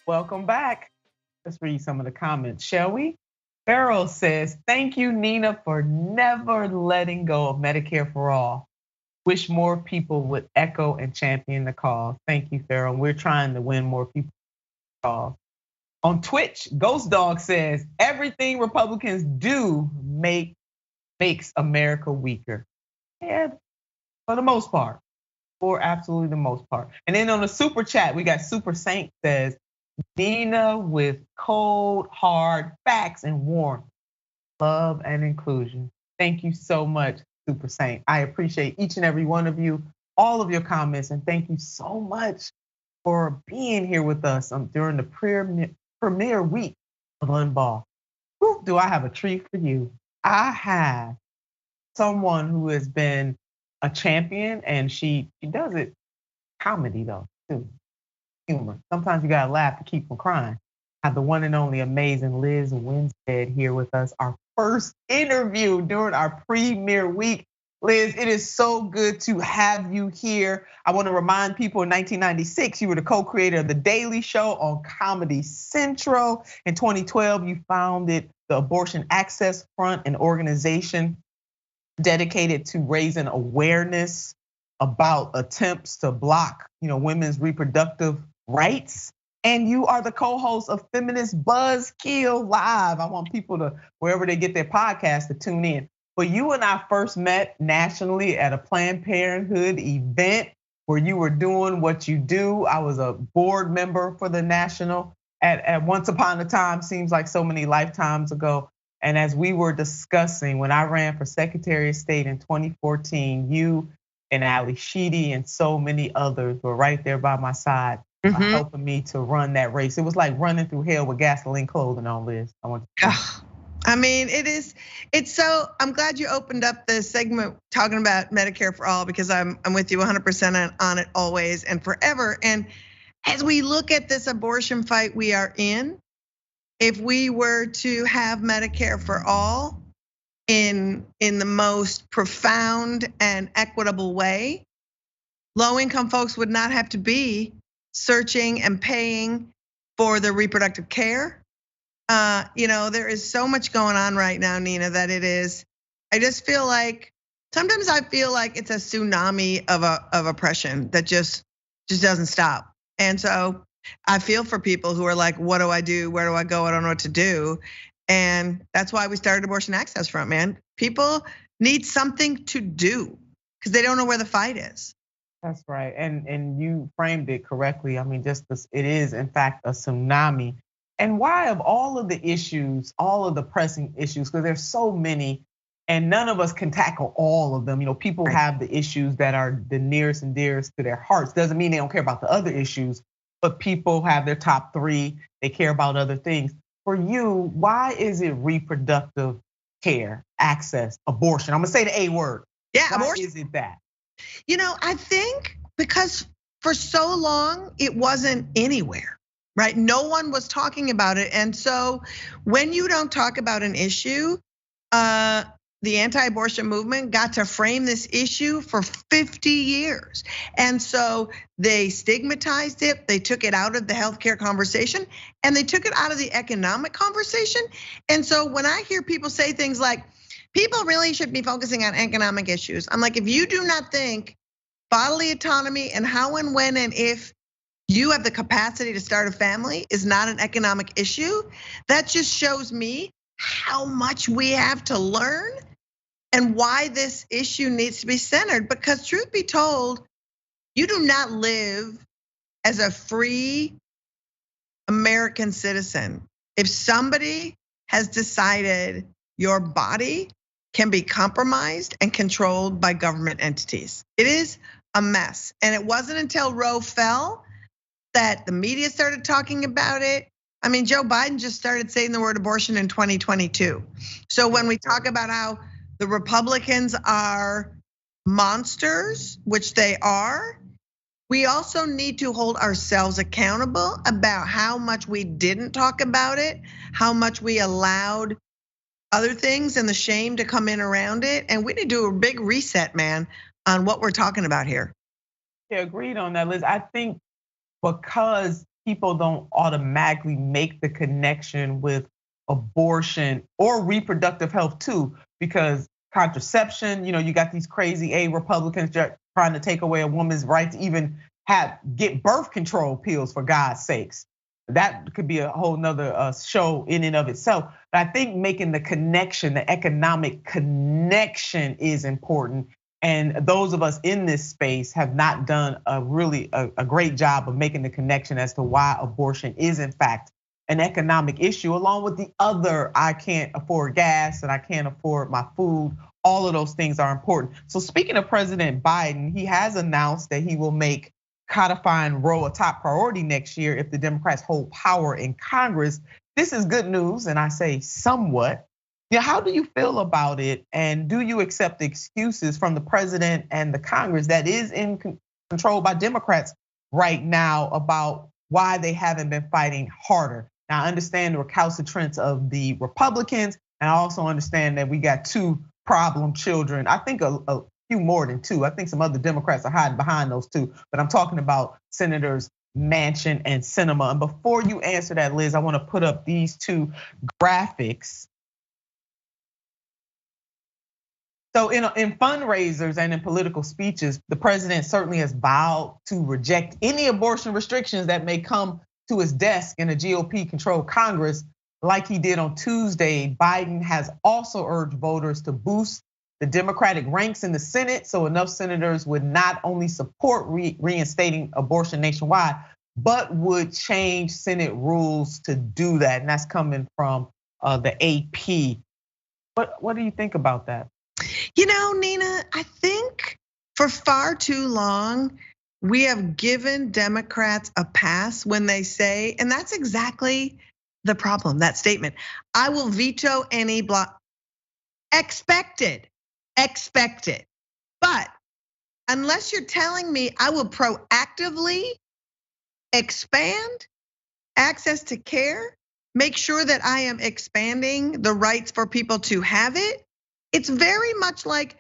Welcome back. Let's read some of the comments, shall we? Farrell says, thank you, Nina, for never letting go of Medicare for all. Wish more people would echo and champion the cause. Thank you, Farrell. We're trying to win more people. On Twitch, Ghost Dog says, everything Republicans do makes America weaker. Yeah, for the most part. For absolutely the most part. And then on the super chat, we got Super Saint says, Nina with cold, hard facts and warmth, love and inclusion. Thank you so much, Super Saint. I appreciate each and every one of you, all of your comments, and thank you so much for being here with us during the premiere week of Unball. Whew, do I have a treat for you? I have someone who has been a champion, and she does it comedy though too. Humor. Sometimes you gotta laugh to keep from crying. I have the one and only amazing Lizz Winstead here with us. Our first interview during our premiere week. Liz, it is so good to have you here. I want to remind people in 1996, you were the co-creator of The Daily Show on Comedy Central. In 2012, you founded the Abortion Access Front, an organization dedicated to raising awareness about attempts to block, women's reproductive rights. And you are the co-host of Feminist Buzzkill Live. I want people to, wherever they get their podcast, to tune in. But you and I first met nationally at a Planned Parenthood event where you were doing what you do. I was a board member for the National at once upon a time, seems like so many lifetimes ago. And as we were discussing, when I ran for Secretary of State in 2014, you and Ali Sheedy and so many others were right there by my side, helping me to run that race. It was like running through hell with gasoline clothing on, Liz. I mean, it's so, I'm glad you opened up the segment talking about Medicare for all, because I'm with you 100% on it always and forever. And as we look at this abortion fight we are in, if we were to have Medicare for all in the most profound and equitable way, low-income folks would not have to be searching and paying for their reproductive care. There is so much going on right now, Nina, that I just feel like, sometimes I feel like it's a tsunami of oppression that just doesn't stop. And so I feel for people who are like, what do I do? Where do I go? I don't know what to do. And that's why we started Abortion Access Front, man. People need something to do because they don't know where the fight is. That's right, and you framed it correctly. I mean, it is in fact a tsunami. And why, of all of the issues, all of the pressing issues, because there's so many, and none of us can tackle all of them. People have the issues that are the nearest and dearest to their hearts. Doesn't mean they don't care about the other issues, but people have their top three. They care about other things. For you, why is it reproductive care, access, abortion? I'm gonna say the A word. Yeah, why abortion. Is it that? I think because for so long it wasn't anywhere. Right? No one was talking about it. And so when you don't talk about an issue, the anti-abortion movement got to frame this issue for 50 years. And so they stigmatized it, they took it out of the healthcare conversation, and they took it out of the economic conversation. And so when I hear people say things like, people really should be focusing on economic issues, I'm like, if you do not think bodily autonomy and how and when and if you have the capacity to start a family is not an economic issue, that just shows me how much we have to learn and why this issue needs to be centered. Because truth be told, you do not live as a free American citizen if somebody has decided your body can be compromised and controlled by government entities. It is a mess. And it wasn't until Roe fell that the media started talking about it. I mean, Joe Biden just started saying the word abortion in 2022. So when we talk about how the Republicans are monsters, which they are, we also need to hold ourselves accountable about how much we didn't talk about it, how much we allowed other things and the shame to come in around it. And we need to do a big reset, man, on what we're talking about here. Yeah, agreed on that, Liz. I think because people don't automatically make the connection with abortion or reproductive health too, because contraception, you got these crazy Republicans trying to take away a woman's right to even get birth control pills, for God's sakes. That could be a whole nother show in and of itself. But I think making the connection, the economic connection is important. And those of us in this space have not done a great job of making the connection as to why abortion is in fact an economic issue, along with the other, I can't afford gas and I can't afford my food. All of those things are important. So speaking of President Biden, he has announced that he will make codifying Roe a top priority next year if the Democrats hold power in Congress. This is good news, and I say somewhat. How do you feel about it? And do you accept the excuses from the president and the Congress that is controlled by Democrats right now about why they haven't been fighting harder? Now, I understand the recalcitrance of the Republicans, and I also understand that we got two problem children. I think a few more than 2. I think some other Democrats are hiding behind those 2, but I'm talking about Senators Manchin and Sinema. And before you answer that, Liz, I want to put up these 2 graphics. So in fundraisers and in political speeches, the president certainly has vowed to reject any abortion restrictions that may come to his desk in a GOP-controlled Congress. Like he did on Tuesday, Biden has also urged voters to boost the Democratic ranks in the Senate so enough senators would not only support reinstating abortion nationwide, but would change Senate rules to do that. And that's coming from the AP. What do you think about that? You know, Nina, I think for far too long, we have given Democrats a pass when they say, and that's exactly the problem, that statement, I will veto any block. Expected. But unless you're telling me I will proactively expand access to care, make sure that I am expanding the rights for people to have it. It's very much like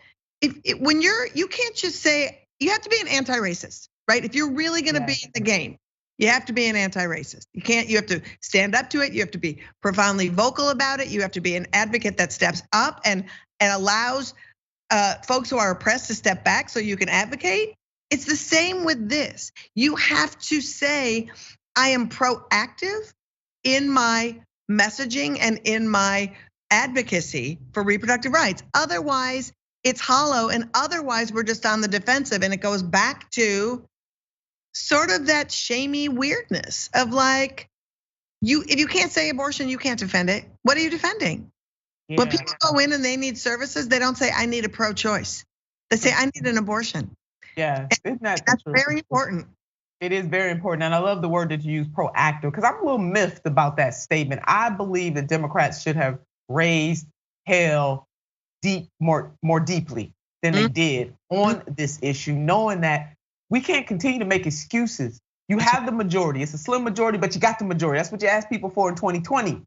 when you can't just say, you have to be an anti-racist, right? If you're really gonna be in the game, you have to be an anti-racist. You have to stand up to it. You have to be profoundly vocal about it. You have to be an advocate that steps up and allows folks who are oppressed to step back so you can advocate. It's the same with this. You have to say, I am proactive in my messaging and in my advocacy for reproductive rights. Otherwise, it's hollow, and otherwise we're just on the defensive, and it goes back to sort of that shamey weirdness of like, if you can't say abortion, you can't defend it. What are you defending? Yeah. When people go in and they need services, they don't say, I need a pro-choice. They say, I need an abortion. Yeah, isn't that's very important. It is very important, and I love the word that you use, proactive, because I'm a little miffed about that statement. I believe that Democrats should have raised hell more deeply than they did on this issue, knowing that we can't continue to make excuses. You have the majority, it's a slim majority, but you got the majority. That's what you asked people for in 2020.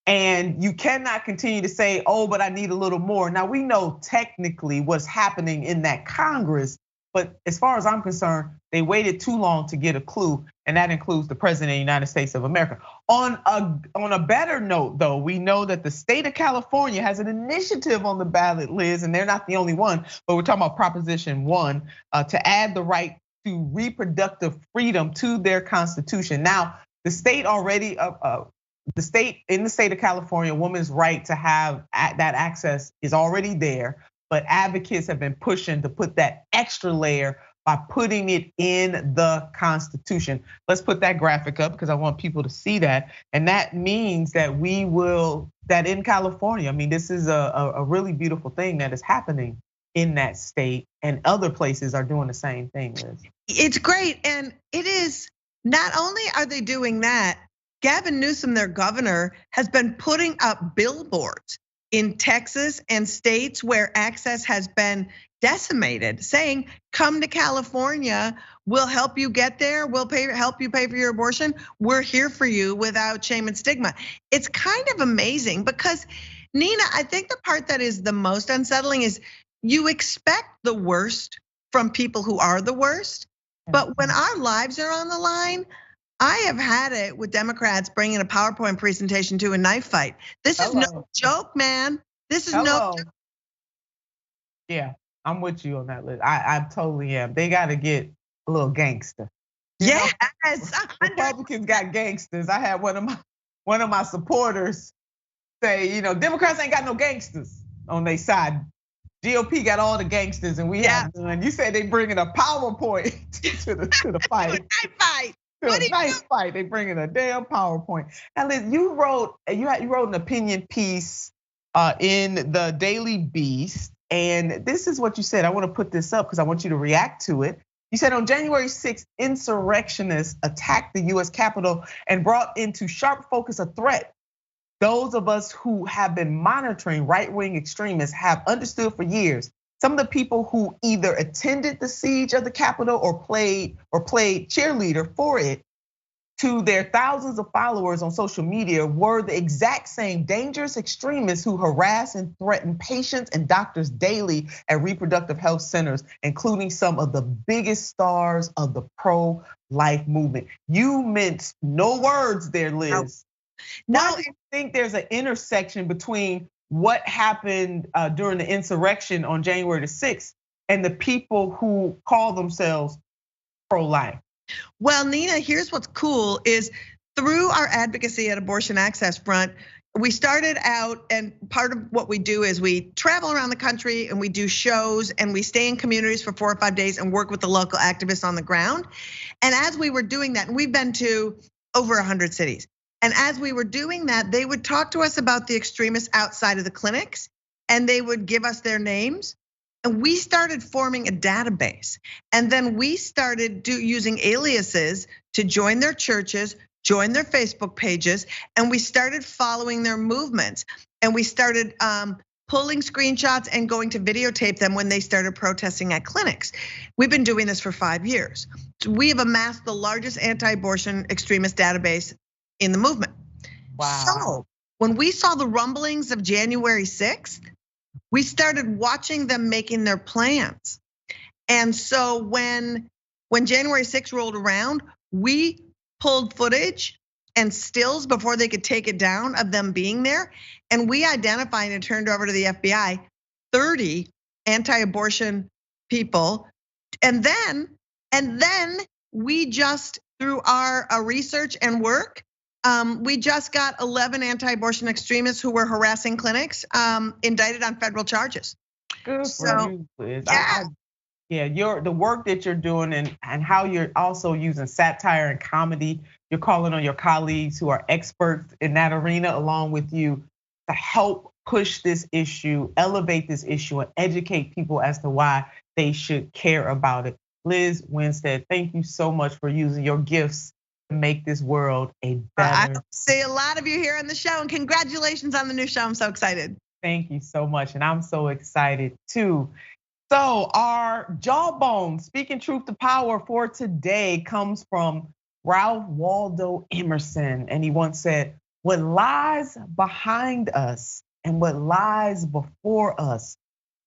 And you cannot continue to say, oh, but I need a little more. Now we know technically what's happening in that Congress, but as far as I'm concerned, they waited too long to get a clue, and that includes the president of the United States of America. On a better note, though, we know that the state of California has an initiative on the ballot, Liz, and they're not the only one, but we're talking about Proposition 1 to add the right to reproductive freedom to their constitution. Now, the state already, in the state of California, a woman's right to have that access is already there. But advocates have been pushing to put that extra layer by putting it in the Constitution. Let's put that graphic up because I want people to see that. And that means that that in California, I mean, this is a really beautiful thing that is happening in that state, and other places are doing the same thing, Liz. It's great, and it is, not only are they doing that, Gavin Newsom, their governor, has been putting up billboards in Texas and states where access has been decimated, saying, come to California, we'll help you get there, we'll help you pay for your abortion, we're here for you without shame and stigma. It's kind of amazing because, Nina, I think the part that is the most unsettling is you expect the worst from people who are the worst, but when our lives are on the line, I have had it with Democrats bringing a PowerPoint presentation to a knife fight. This is no joke, man. This is no joke. Yeah, I'm with you on that, Liz. I totally am. They got to get a little gangster. Yes. Republicans got gangsters. I had one of my supporters say, Democrats ain't got no gangsters on their side. GOP got all the gangsters, and we have none. You say they bringing a PowerPoint to the fight. Nice fight. They bringing a damn PowerPoint. Now, Liz, you wrote an opinion piece in the Daily Beast, and this is what you said. I want to put this up because I want you to react to it. You said on January 6th, insurrectionists attacked the US Capitol and brought into sharp focus a threat. Those of us who have been monitoring right-wing extremists have understood for years. Some of the people who either attended the siege of the Capitol or played cheerleader for it to their thousands of followers on social media were the exact same dangerous extremists who harass and threaten patients and doctors daily at reproductive health centers, including some of the biggest stars of the pro-life movement. You minced no words there, Liz. Now, do you think there's an intersection between what happened during the insurrection on January the 6th and the people who call themselves pro-life? Well, Nina, here's what's cool is through our advocacy at Abortion Access Front, we started out, and part of what we do is we travel around the country and we do shows and we stay in communities for 4 or 5 days and work with the local activists on the ground. And as we were doing that, and we've been to over 100 cities. And as we were doing that, they would talk to us about the extremists outside of the clinics and they would give us their names. And we started forming a database. And then we started using aliases to join their churches, join their Facebook pages, and we started following their movements. And we started pulling screenshots and going to videotape them when they started protesting at clinics. We've been doing this for 5 years. We have amassed the largest anti-abortion extremist database in the movement. Wow. So when we saw the rumblings of January 6th, we started watching them making their plans. And so when January 6th rolled around, we pulled footage and stills before they could take it down of them being there. And we identified and turned over to the FBI 30 anti-abortion people. And then we just, through our research and work, we just got 11 anti-abortion extremists who were harassing clinics indicted on federal charges. Good for you, Liz. Yeah, the work that you're doing and how you're also using satire and comedy. You're calling on your colleagues who are experts in that arena along with you to help push this issue, elevate this issue, and educate people as to why they should care about it. Lizz Winstead, thank you so much for using your gifts to make this world a better. I see a lot of you here on the show, and congratulations on the new show. I'm so excited. Thank you so much, and I'm so excited too. So our Jawbone, speaking truth to power for today, comes from Ralph Waldo Emerson, and he once said, "What lies behind us and what lies before us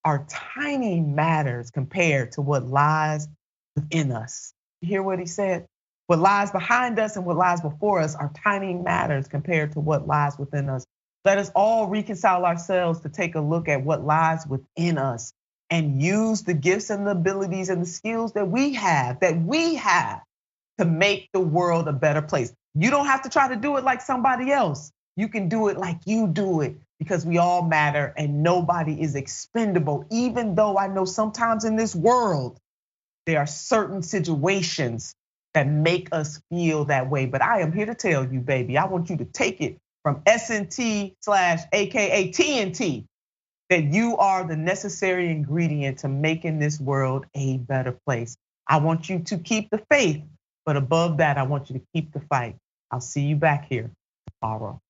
are tiny matters compared to what lies within us." You hear what he said? What lies behind us and what lies before us are tiny matters compared to what lies within us. Let us all reconcile ourselves to take a look at what lies within us and use the gifts and the abilities and the skills that we have to make the world a better place. You don't have to try to do it like somebody else. You can do it like you do it because we all matter and nobody is expendable, even though I know sometimes in this world, there are certain situations that make us feel that way. But I am here to tell you, baby, I want you to take it from SNT/AKA TNT, that you are the necessary ingredient to making this world a better place. I want you to keep the faith, but above that, I want you to keep the fight. I'll see you back here tomorrow.